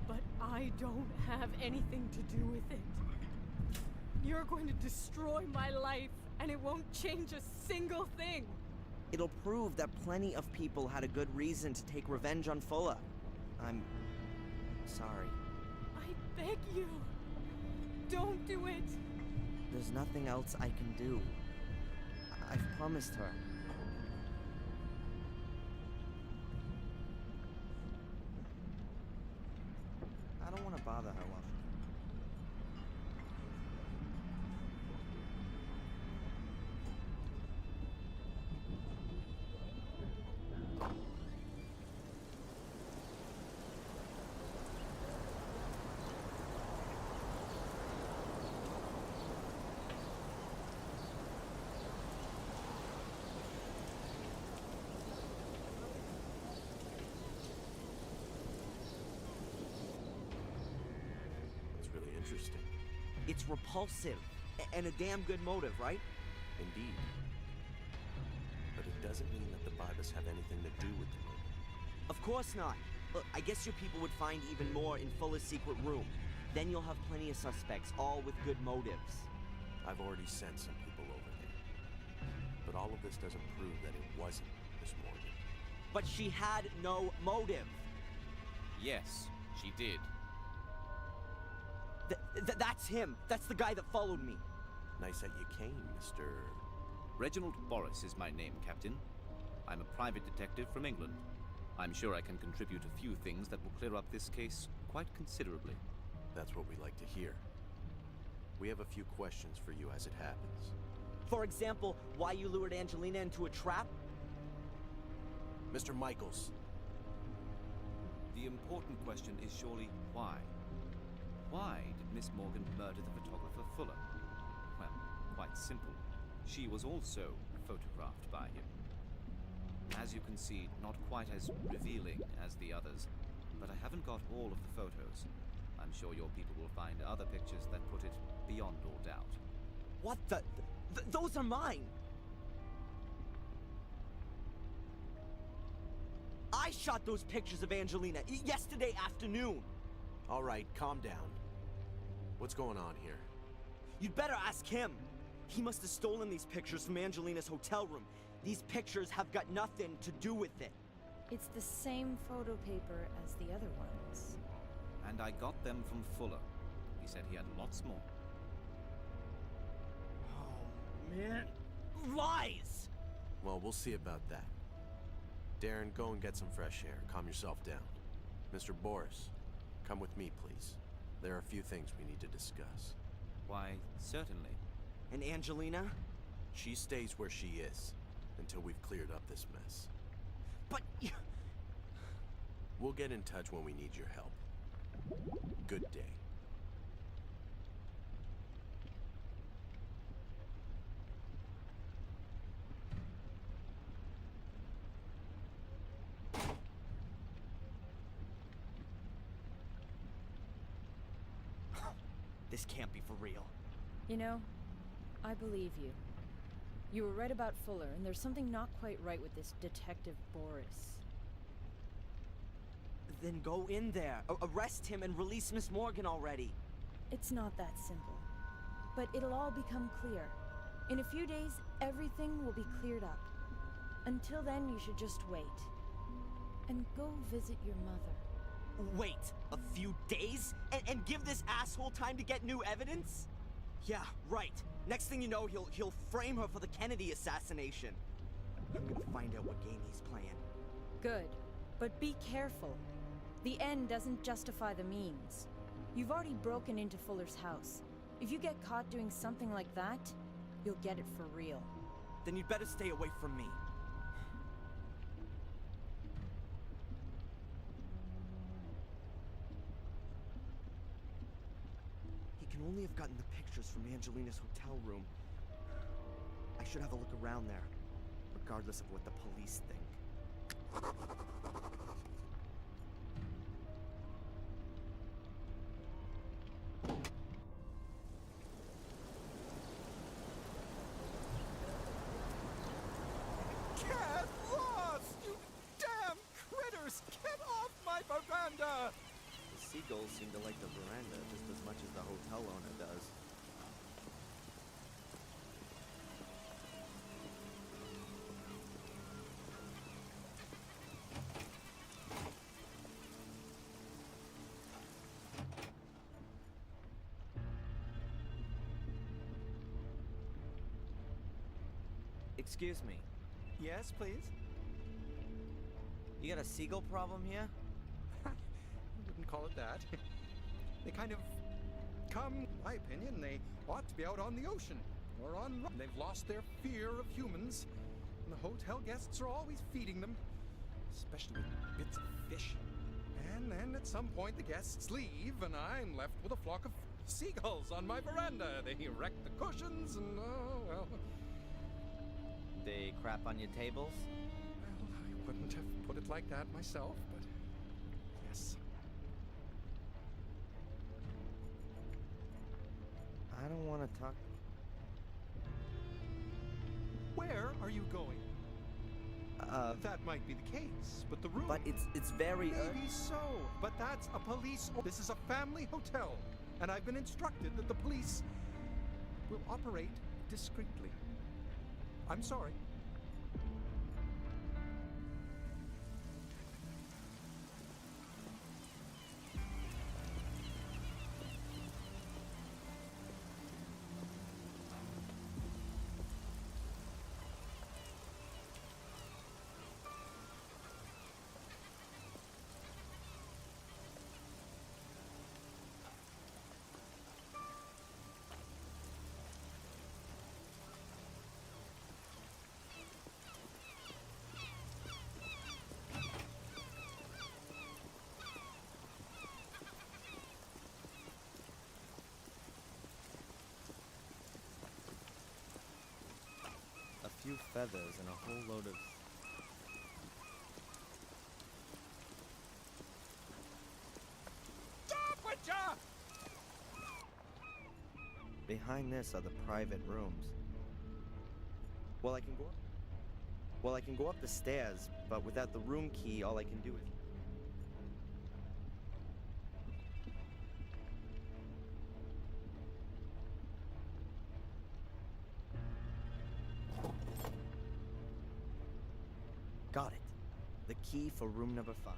But I don't have anything to do with it. You're going to destroy my life, and it won't change a single thing. It'll prove that plenty of people had a good reason to take revenge on Fuller. I'm... sorry. I beg you. Don't do it. There's nothing else I can do. I've promised her. I don't want to bother her while she... interesting. It's repulsive. And a damn good motive, right? Indeed. But it doesn't mean that the Bibas have anything to do with the murder. Of course not. Look, I guess your people would find even more in Fuller's secret room. Then you'll have plenty of suspects, all with good motives. I've already sent some people over there. But all of this doesn't prove that it wasn't Miss Morgan. But she had no motive. Yes, she did. That's him. That's the guy that followed me. Nice that you came, Mr. Reginald Boris is my name, Captain. I'm a private detective from England. I'm sure I can contribute a few things that will clear up this case quite considerably. That's what we like to hear. We have a few questions for you as it happens. For example, why you lured Angelina into a trap? Mr. Michaels. The important question is surely why? Why did Miss Morgan murder the photographer Fuller? Well, quite simple. She was also photographed by him. As you can see, not quite as revealing as the others, but I haven't got all of the photos. I'm sure your people will find other pictures that put it beyond all doubt. What the? Those are mine! I shot those pictures of Angelina yesterday afternoon! All right, calm down. What's going on here? You'd better ask him. He must have stolen these pictures from Angelina's hotel room. These pictures have got nothing to do with it. It's the same photo paper as the other ones. And I got them from Fuller. He said he had lots more. Oh, man. Lies! Well, we'll see about that. Darren, go and get some fresh air. Calm yourself down. Mr. Boris, come with me, please. There are a few things we need to discuss. Why, certainly. And Angelina? She stays where she is until we've cleared up this mess. But We'll get in touch when we need your help. Good day. This can't be for real. You know, I believe you. You were right about Fuller, and there's something not quite right with this Detective Boris. Then go in there, arrest him, and release Miss Morgan already. It's not that simple. But it'll all become clear. In a few days, everything will be cleared up. Until then, you should just wait. And go visit your mother. Wait a few days? And give this asshole time to get new evidence? Yeah, right. Next thing you know, he'll frame her for the Kennedy assassination. I'm gonna find out what game he's playing. Good. But be careful. The end doesn't justify the means. You've already broken into Fuller's house. If you get caught doing something like that, you'll get it for real. Then you'd better stay away from me. He can only have gotten the pictures from Angelina's hotel room. I should have a look around there, regardless of what the police think. Get lost, you damn critters! Get off my veranda! The seagulls seem to like the veranda just as much as the hotel owner does. Excuse me. Yes, please? You got a seagull problem here? I wouldn't call it that. They kind of come, in my opinion, they ought to be out on the ocean or on. They've lost their fear of humans, and the hotel guests are always feeding them, especially with bits of fish. And then at some point the guests leave, and I'm left with a flock of seagulls on my veranda. They wreck the cushions, and oh well. They crap on your tables? Well, I wouldn't have put it like that myself, but yes. want to talk? Where are you going? That might be the case, but the room... But it's very... Maybe so, but that's a police... This is a family hotel, and I've been instructed that the police will operate discreetly. I'm sorry. A few feathers and a whole load of... Behind this are the private rooms. Well, I can go up the stairs, but without the room key, all I can do is... Got it. The key for room number 5.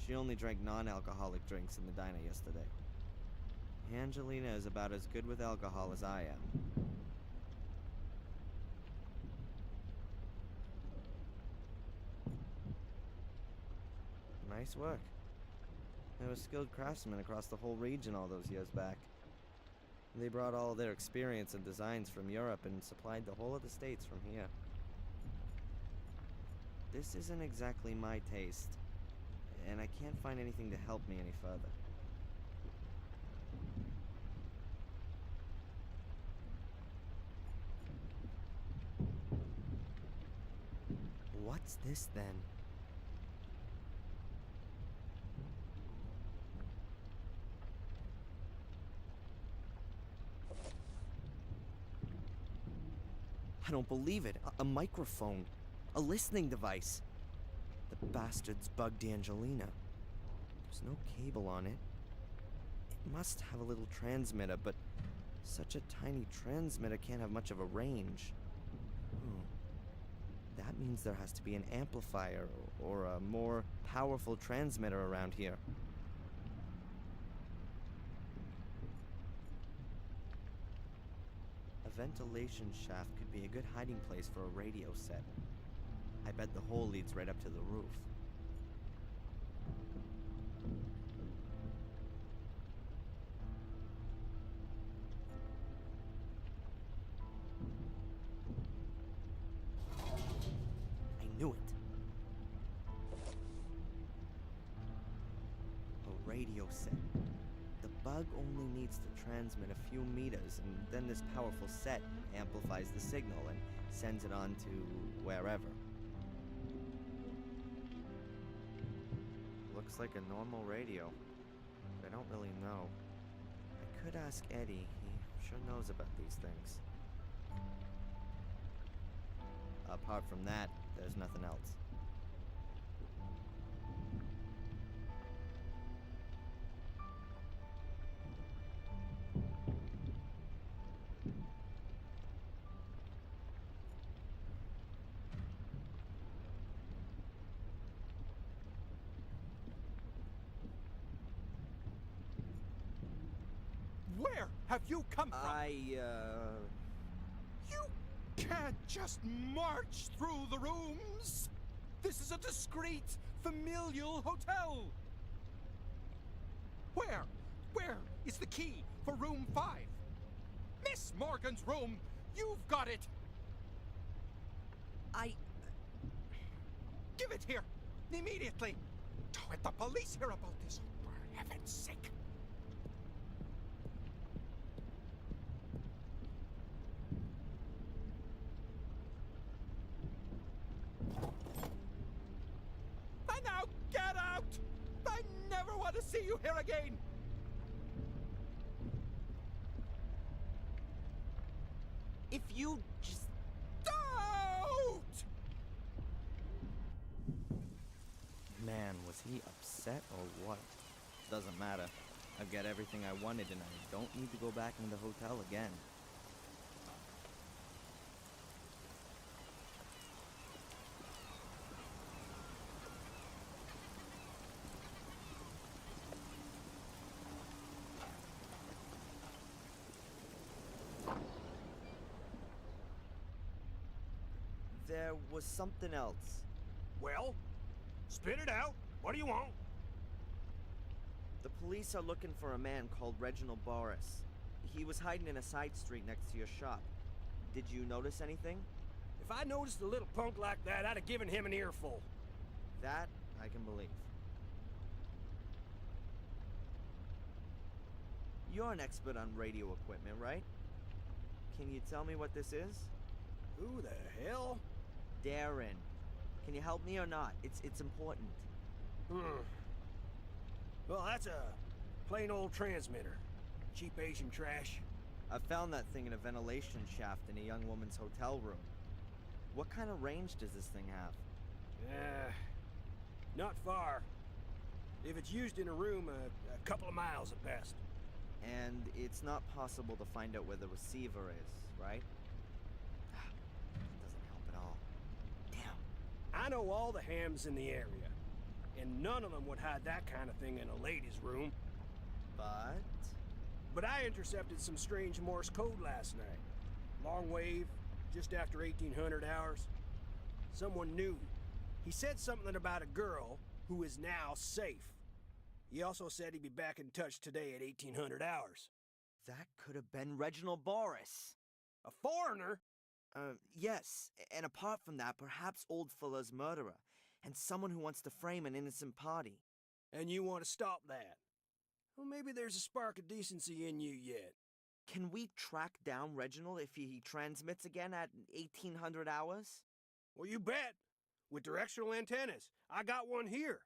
She only drank non-alcoholic drinks in the diner yesterday. Angelina is about as good with alcohol as I am. Nice work. There were skilled craftsmen across the whole region all those years back. They brought all of their experience and designs from Europe and supplied the whole of the States from here. This isn't exactly my taste, and I can't find anything to help me any further. What's this then? I don't believe it. A microphone. A listening device. The bastards bugged Angelina. There's no cable on it. It must have a little transmitter, but such a tiny transmitter can't have much of a range. That means there has to be an amplifier or a more powerful transmitter around here. A ventilation shaft could be a good hiding place for a radio set. I bet the hole leads right up to the roof. I knew it. A radio set. The bug only needs to transmit a few meters, and then this powerful set amplifies the signal and sends it on to wherever. looks like a normal radio. But I don't really know. I could ask Eddie. He sure knows about these things. Apart from that, there's nothing else. Where have you come from? You can't just march through the rooms! This is a discreet, familial hotel! Where is the key for room 5? Miss Morgan's room! You've got it! Give it here! Immediately! Don't let the police hear about this, for heaven's sake! And now get out! I never want to see you here again! If you just... Out! Man, was he upset or what? Doesn't matter. I've got everything I wanted and I don't need to go back in the hotel again. There was something else. Well, spit it out. What do you want? The police are looking for a man called Reginald Boris. He was hiding in a side street next to your shop. Did you notice anything? If I noticed a little punk like that, I'd have given him an earful. That I can believe. You're an expert on radio equipment, right? Can you tell me what this is? Who the hell? Darren. Can you help me or not? It's important. Well, that's a plain old transmitter. Cheap Asian trash. I found that thing in a ventilation shaft in a young woman's hotel room. What kind of range does this thing have? Not far. If it's used in a room, a couple of miles at best. And it's not possible to find out where the receiver is, right? That doesn't help at all. Damn. I know all the hams in the area, and none of them would hide that kind of thing in a lady's room. But I intercepted some strange Morse code last night. Long wave, just after 1800 hours. Someone knew. He said something about a girl who is now safe. He also said he'd be back in touch today at 1800 hours. That could have been Reginald Boris. A foreigner? Yes. And apart from that, perhaps Old Fuller's murderer. And someone who wants to frame an innocent party. And you want to stop that? Well, maybe there's a spark of decency in you yet. Can we track down Reginald if he transmits again at 1800 hours? Well, you bet. With directional antennas. I got one here.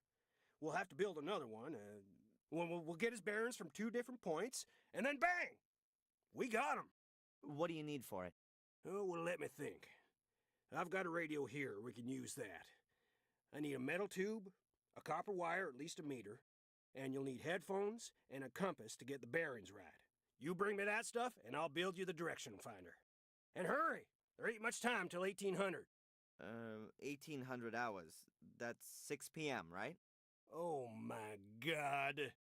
We'll have to build another one. We'll get his bearings from 2 different points, and then bang! We got him. What do you need for it? Oh, well, let me think. I've got a radio here. We can use that. I need a metal tube, a copper wire, at least a meter, and you'll need headphones and a compass to get the bearings right. You bring me that stuff, and I'll build you the direction finder. And hurry! There ain't much time till 1800. 1800 hours. That's 6 p.m., right? Oh my God.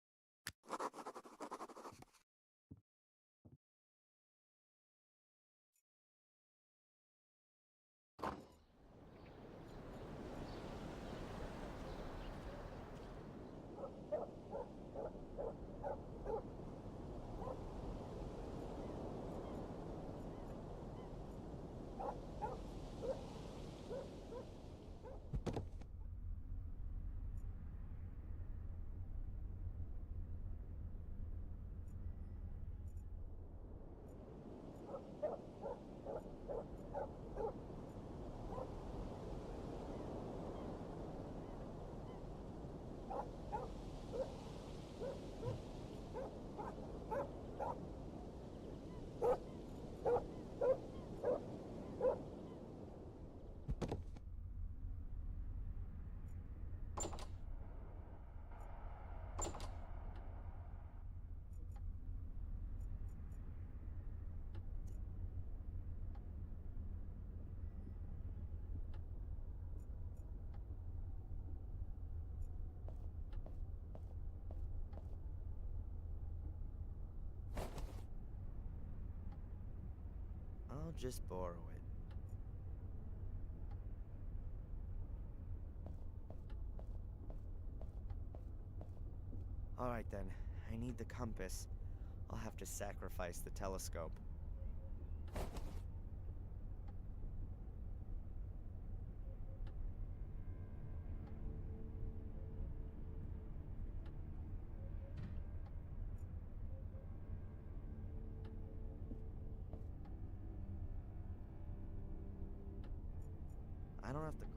I'll just borrow it. Alright then, I need the compass. I'll have to sacrifice the telescope. I don't have to call.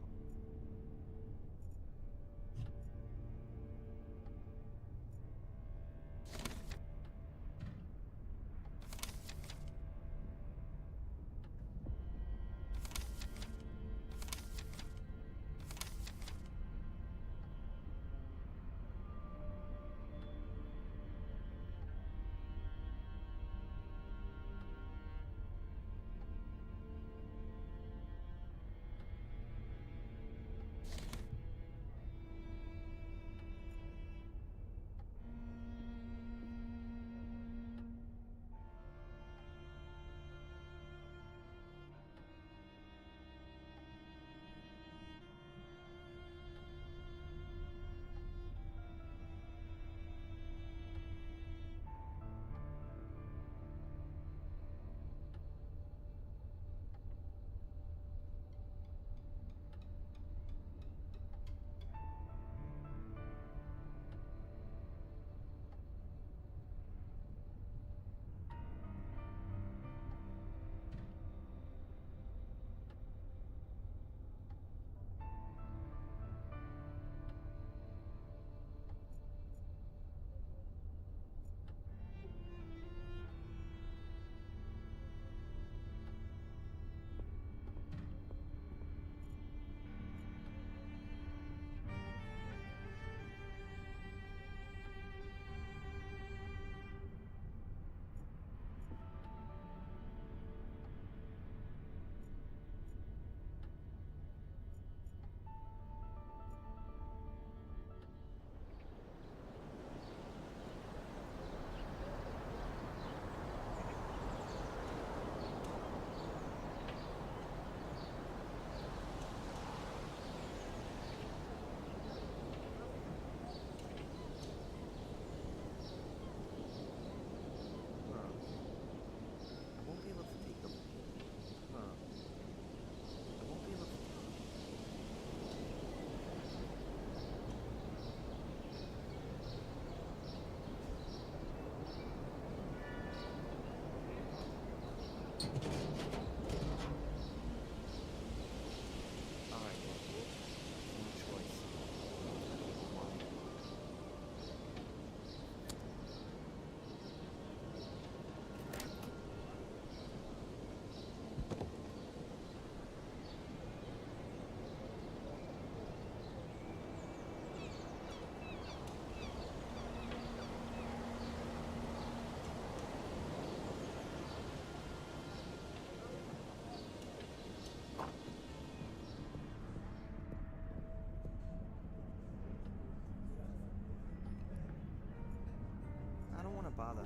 I don't want to bother her.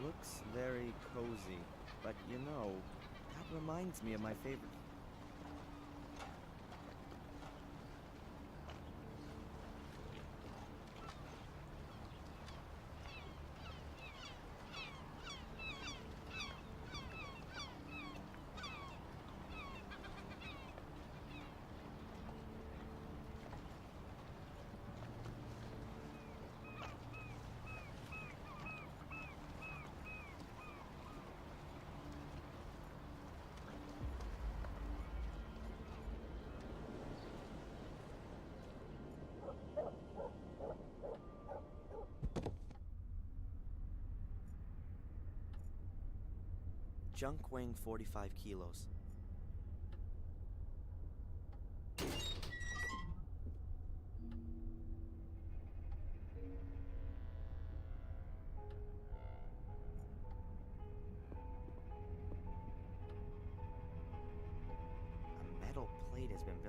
Looks very cozy, but you know, that reminds me of my favorite. Junk weighing 45 kilos.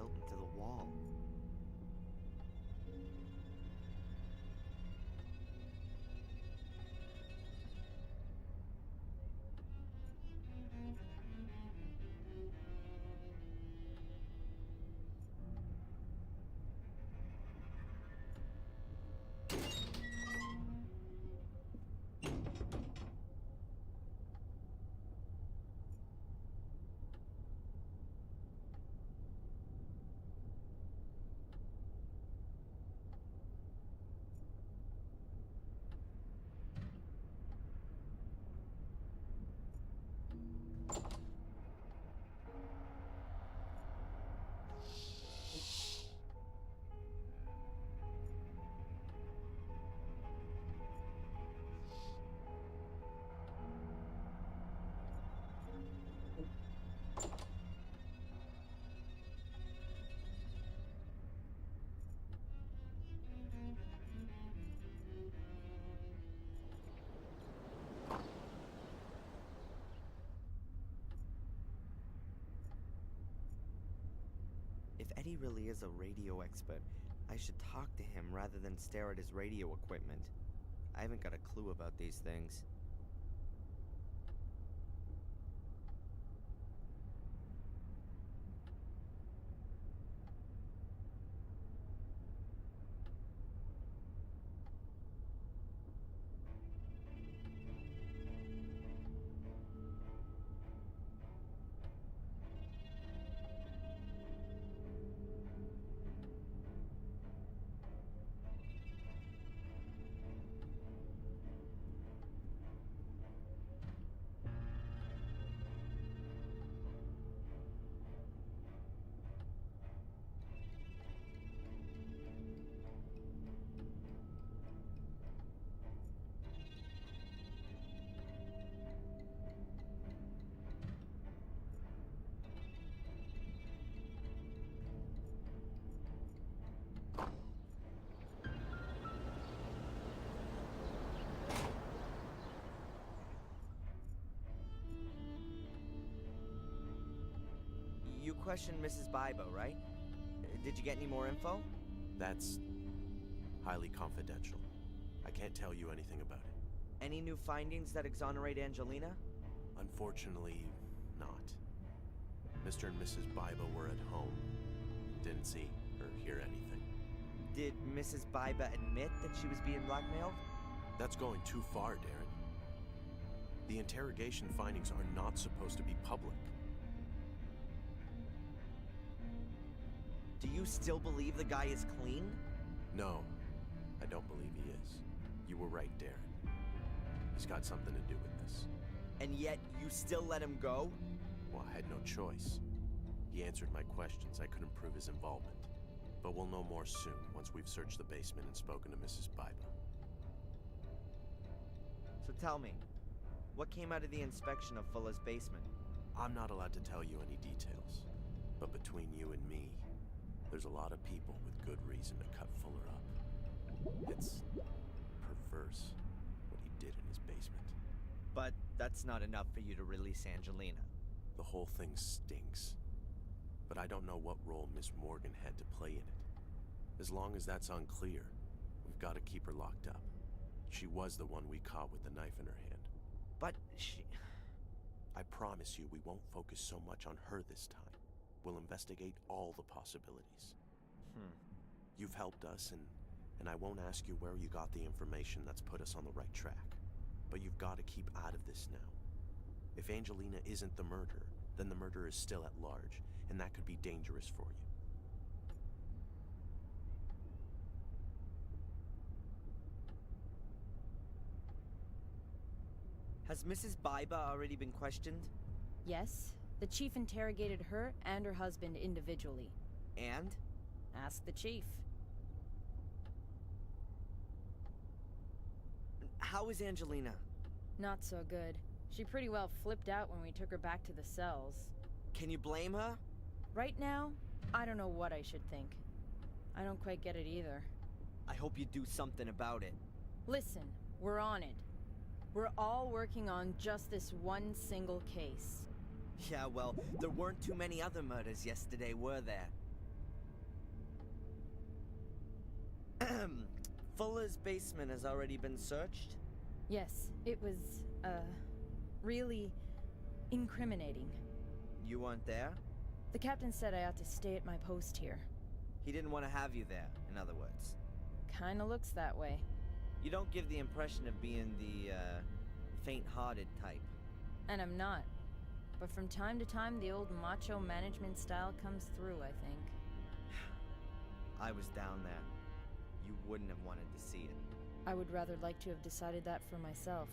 built into the wall. If Eddie really is a radio expert, I should talk to him rather than stare at his radio equipment. I haven't got a clue about these things. You questioned Mrs. Bibo, right? Did you get any more info? That's highly confidential. I can't tell you anything about it. Any new findings that exonerate Angelina? Unfortunately, not. Mr. and Mrs. Bibo were at home. Didn't see or hear anything. Did Mrs. Biba admit that she was being blackmailed? That's going too far, Darren. The interrogation findings are not supposed to be public. Do you still believe the guy is clean? No, I don't believe he is. You were right, Darren. He's got something to do with this. And yet, you still let him go? Well, I had no choice. He answered my questions. I couldn't prove his involvement. But we'll know more soon, once we've searched the basement and spoken to Mrs. Biba. So tell me, what came out of the inspection of Fuller's basement? I'm not allowed to tell you any details. But between you and me, there's a lot of people with good reason to cut Fuller up. It's perverse what he did in his basement. But that's not enough for you to release Angelina. The whole thing stinks. But I don't know what role Miss Morgan had to play in it. As long as that's unclear, we've got to keep her locked up. She was the one we caught with the knife in her hand. But she... I promise you we won't focus so much on her this time. We'll investigate all the possibilities. You've helped us, and I won't ask you where you got the information that's put us on the right track. But you've got to keep out of this now. If Angelina isn't the murderer, then the murderer is still at large, and that could be dangerous for you. Has Mrs. Biba already been questioned? Yes, the chief interrogated her and her husband individually. And? Ask the chief. How is Angelina? Not so good. She pretty well flipped out when we took her back to the cells. Can you blame her? Right now, I don't know what I should think. I don't quite get it either. I hope you do something about it. Listen, we're on it. We're all working on just this one single case. Yeah, well, there weren't too many other murders yesterday, were there? Fuller's basement has already been searched? Yes, it was, really incriminating. You weren't there? The captain said I ought to stay at my post here. He didn't want to have you there, in other words. Kinda looks that way. You don't give the impression of being the, faint-hearted type. And I'm not. But from time to time, the old macho management style comes through, I think. I was down there. You wouldn't have wanted to see it. I would rather like to have decided that for myself.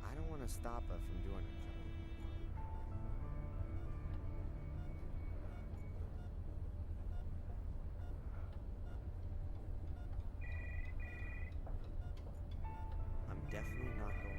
I don't want to stop her from doing her job. I'm definitely not going.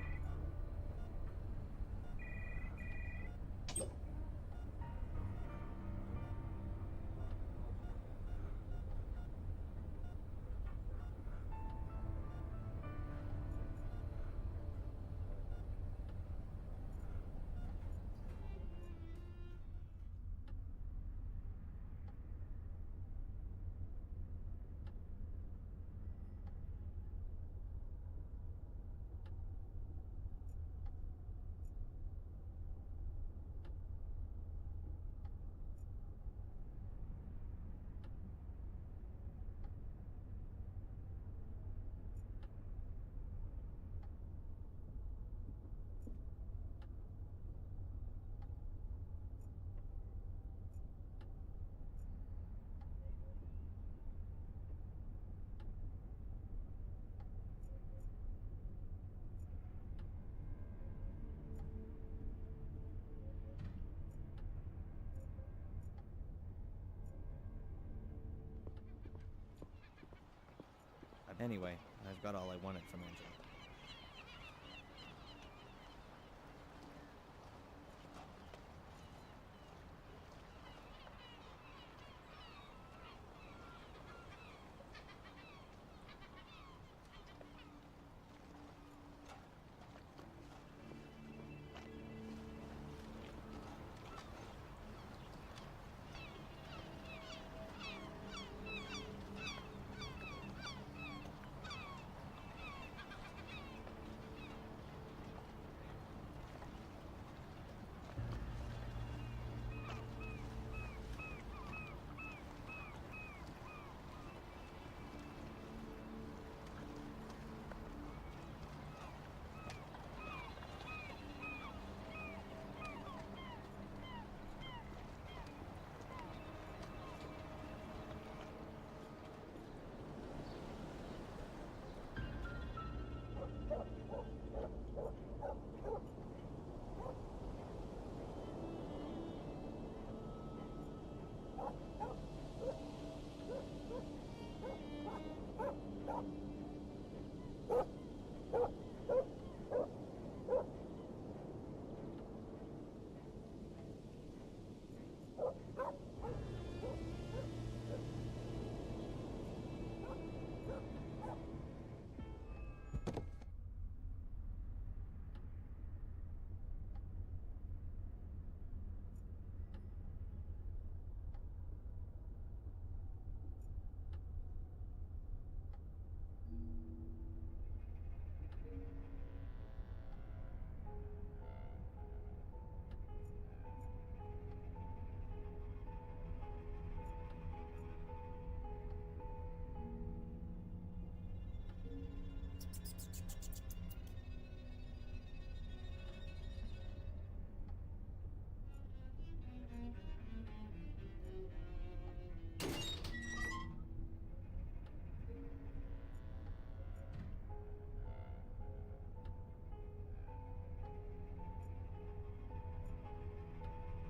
Anyway, I've got all I wanted from Angela.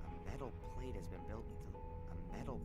A metal plate has been built into a metal plate.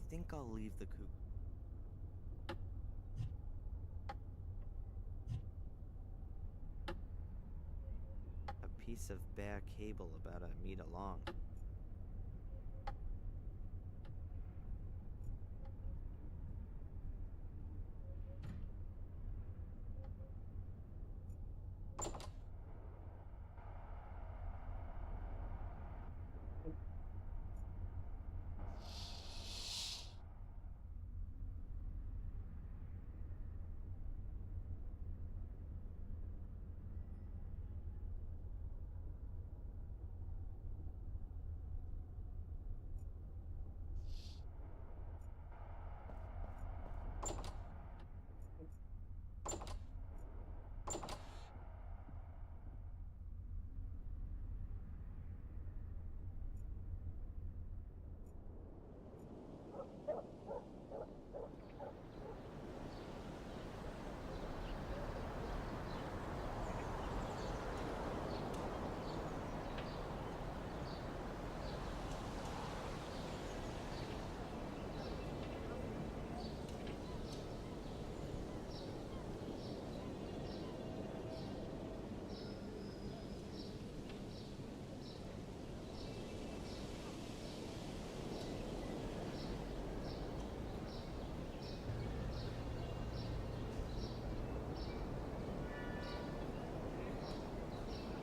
think I'll leave the coop. A piece of bare cable about a meter long.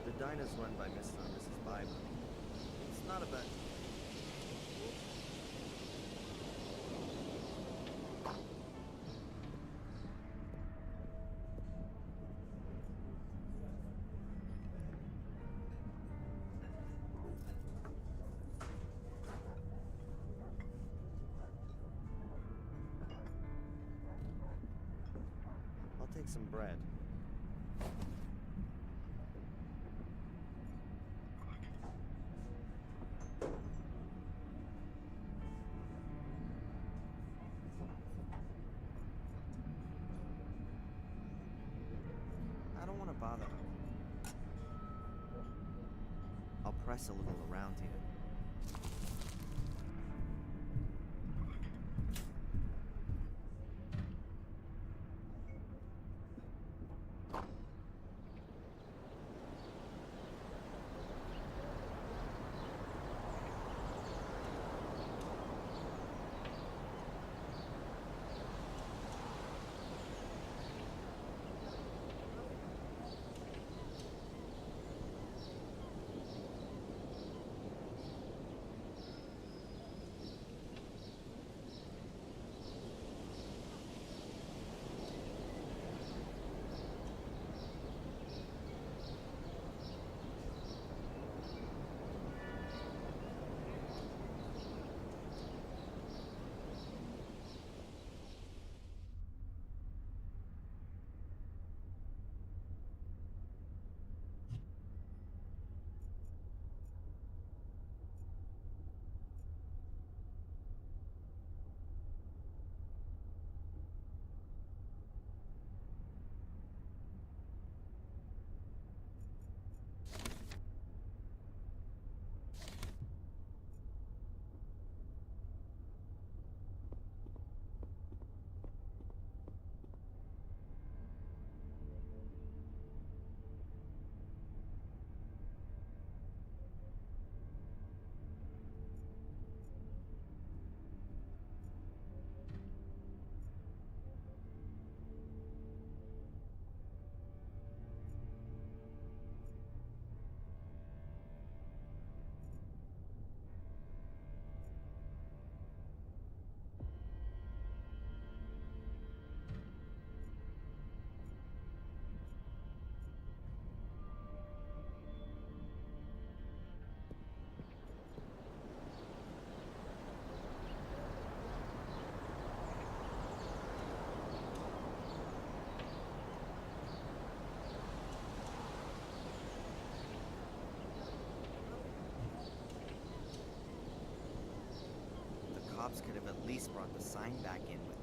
The diner's run by Mr. and Mrs. Biber. It's not a bad... I'll take some bread. I don't want to bother her. I'll press a little around here. Cops could have at least brought the sign back in with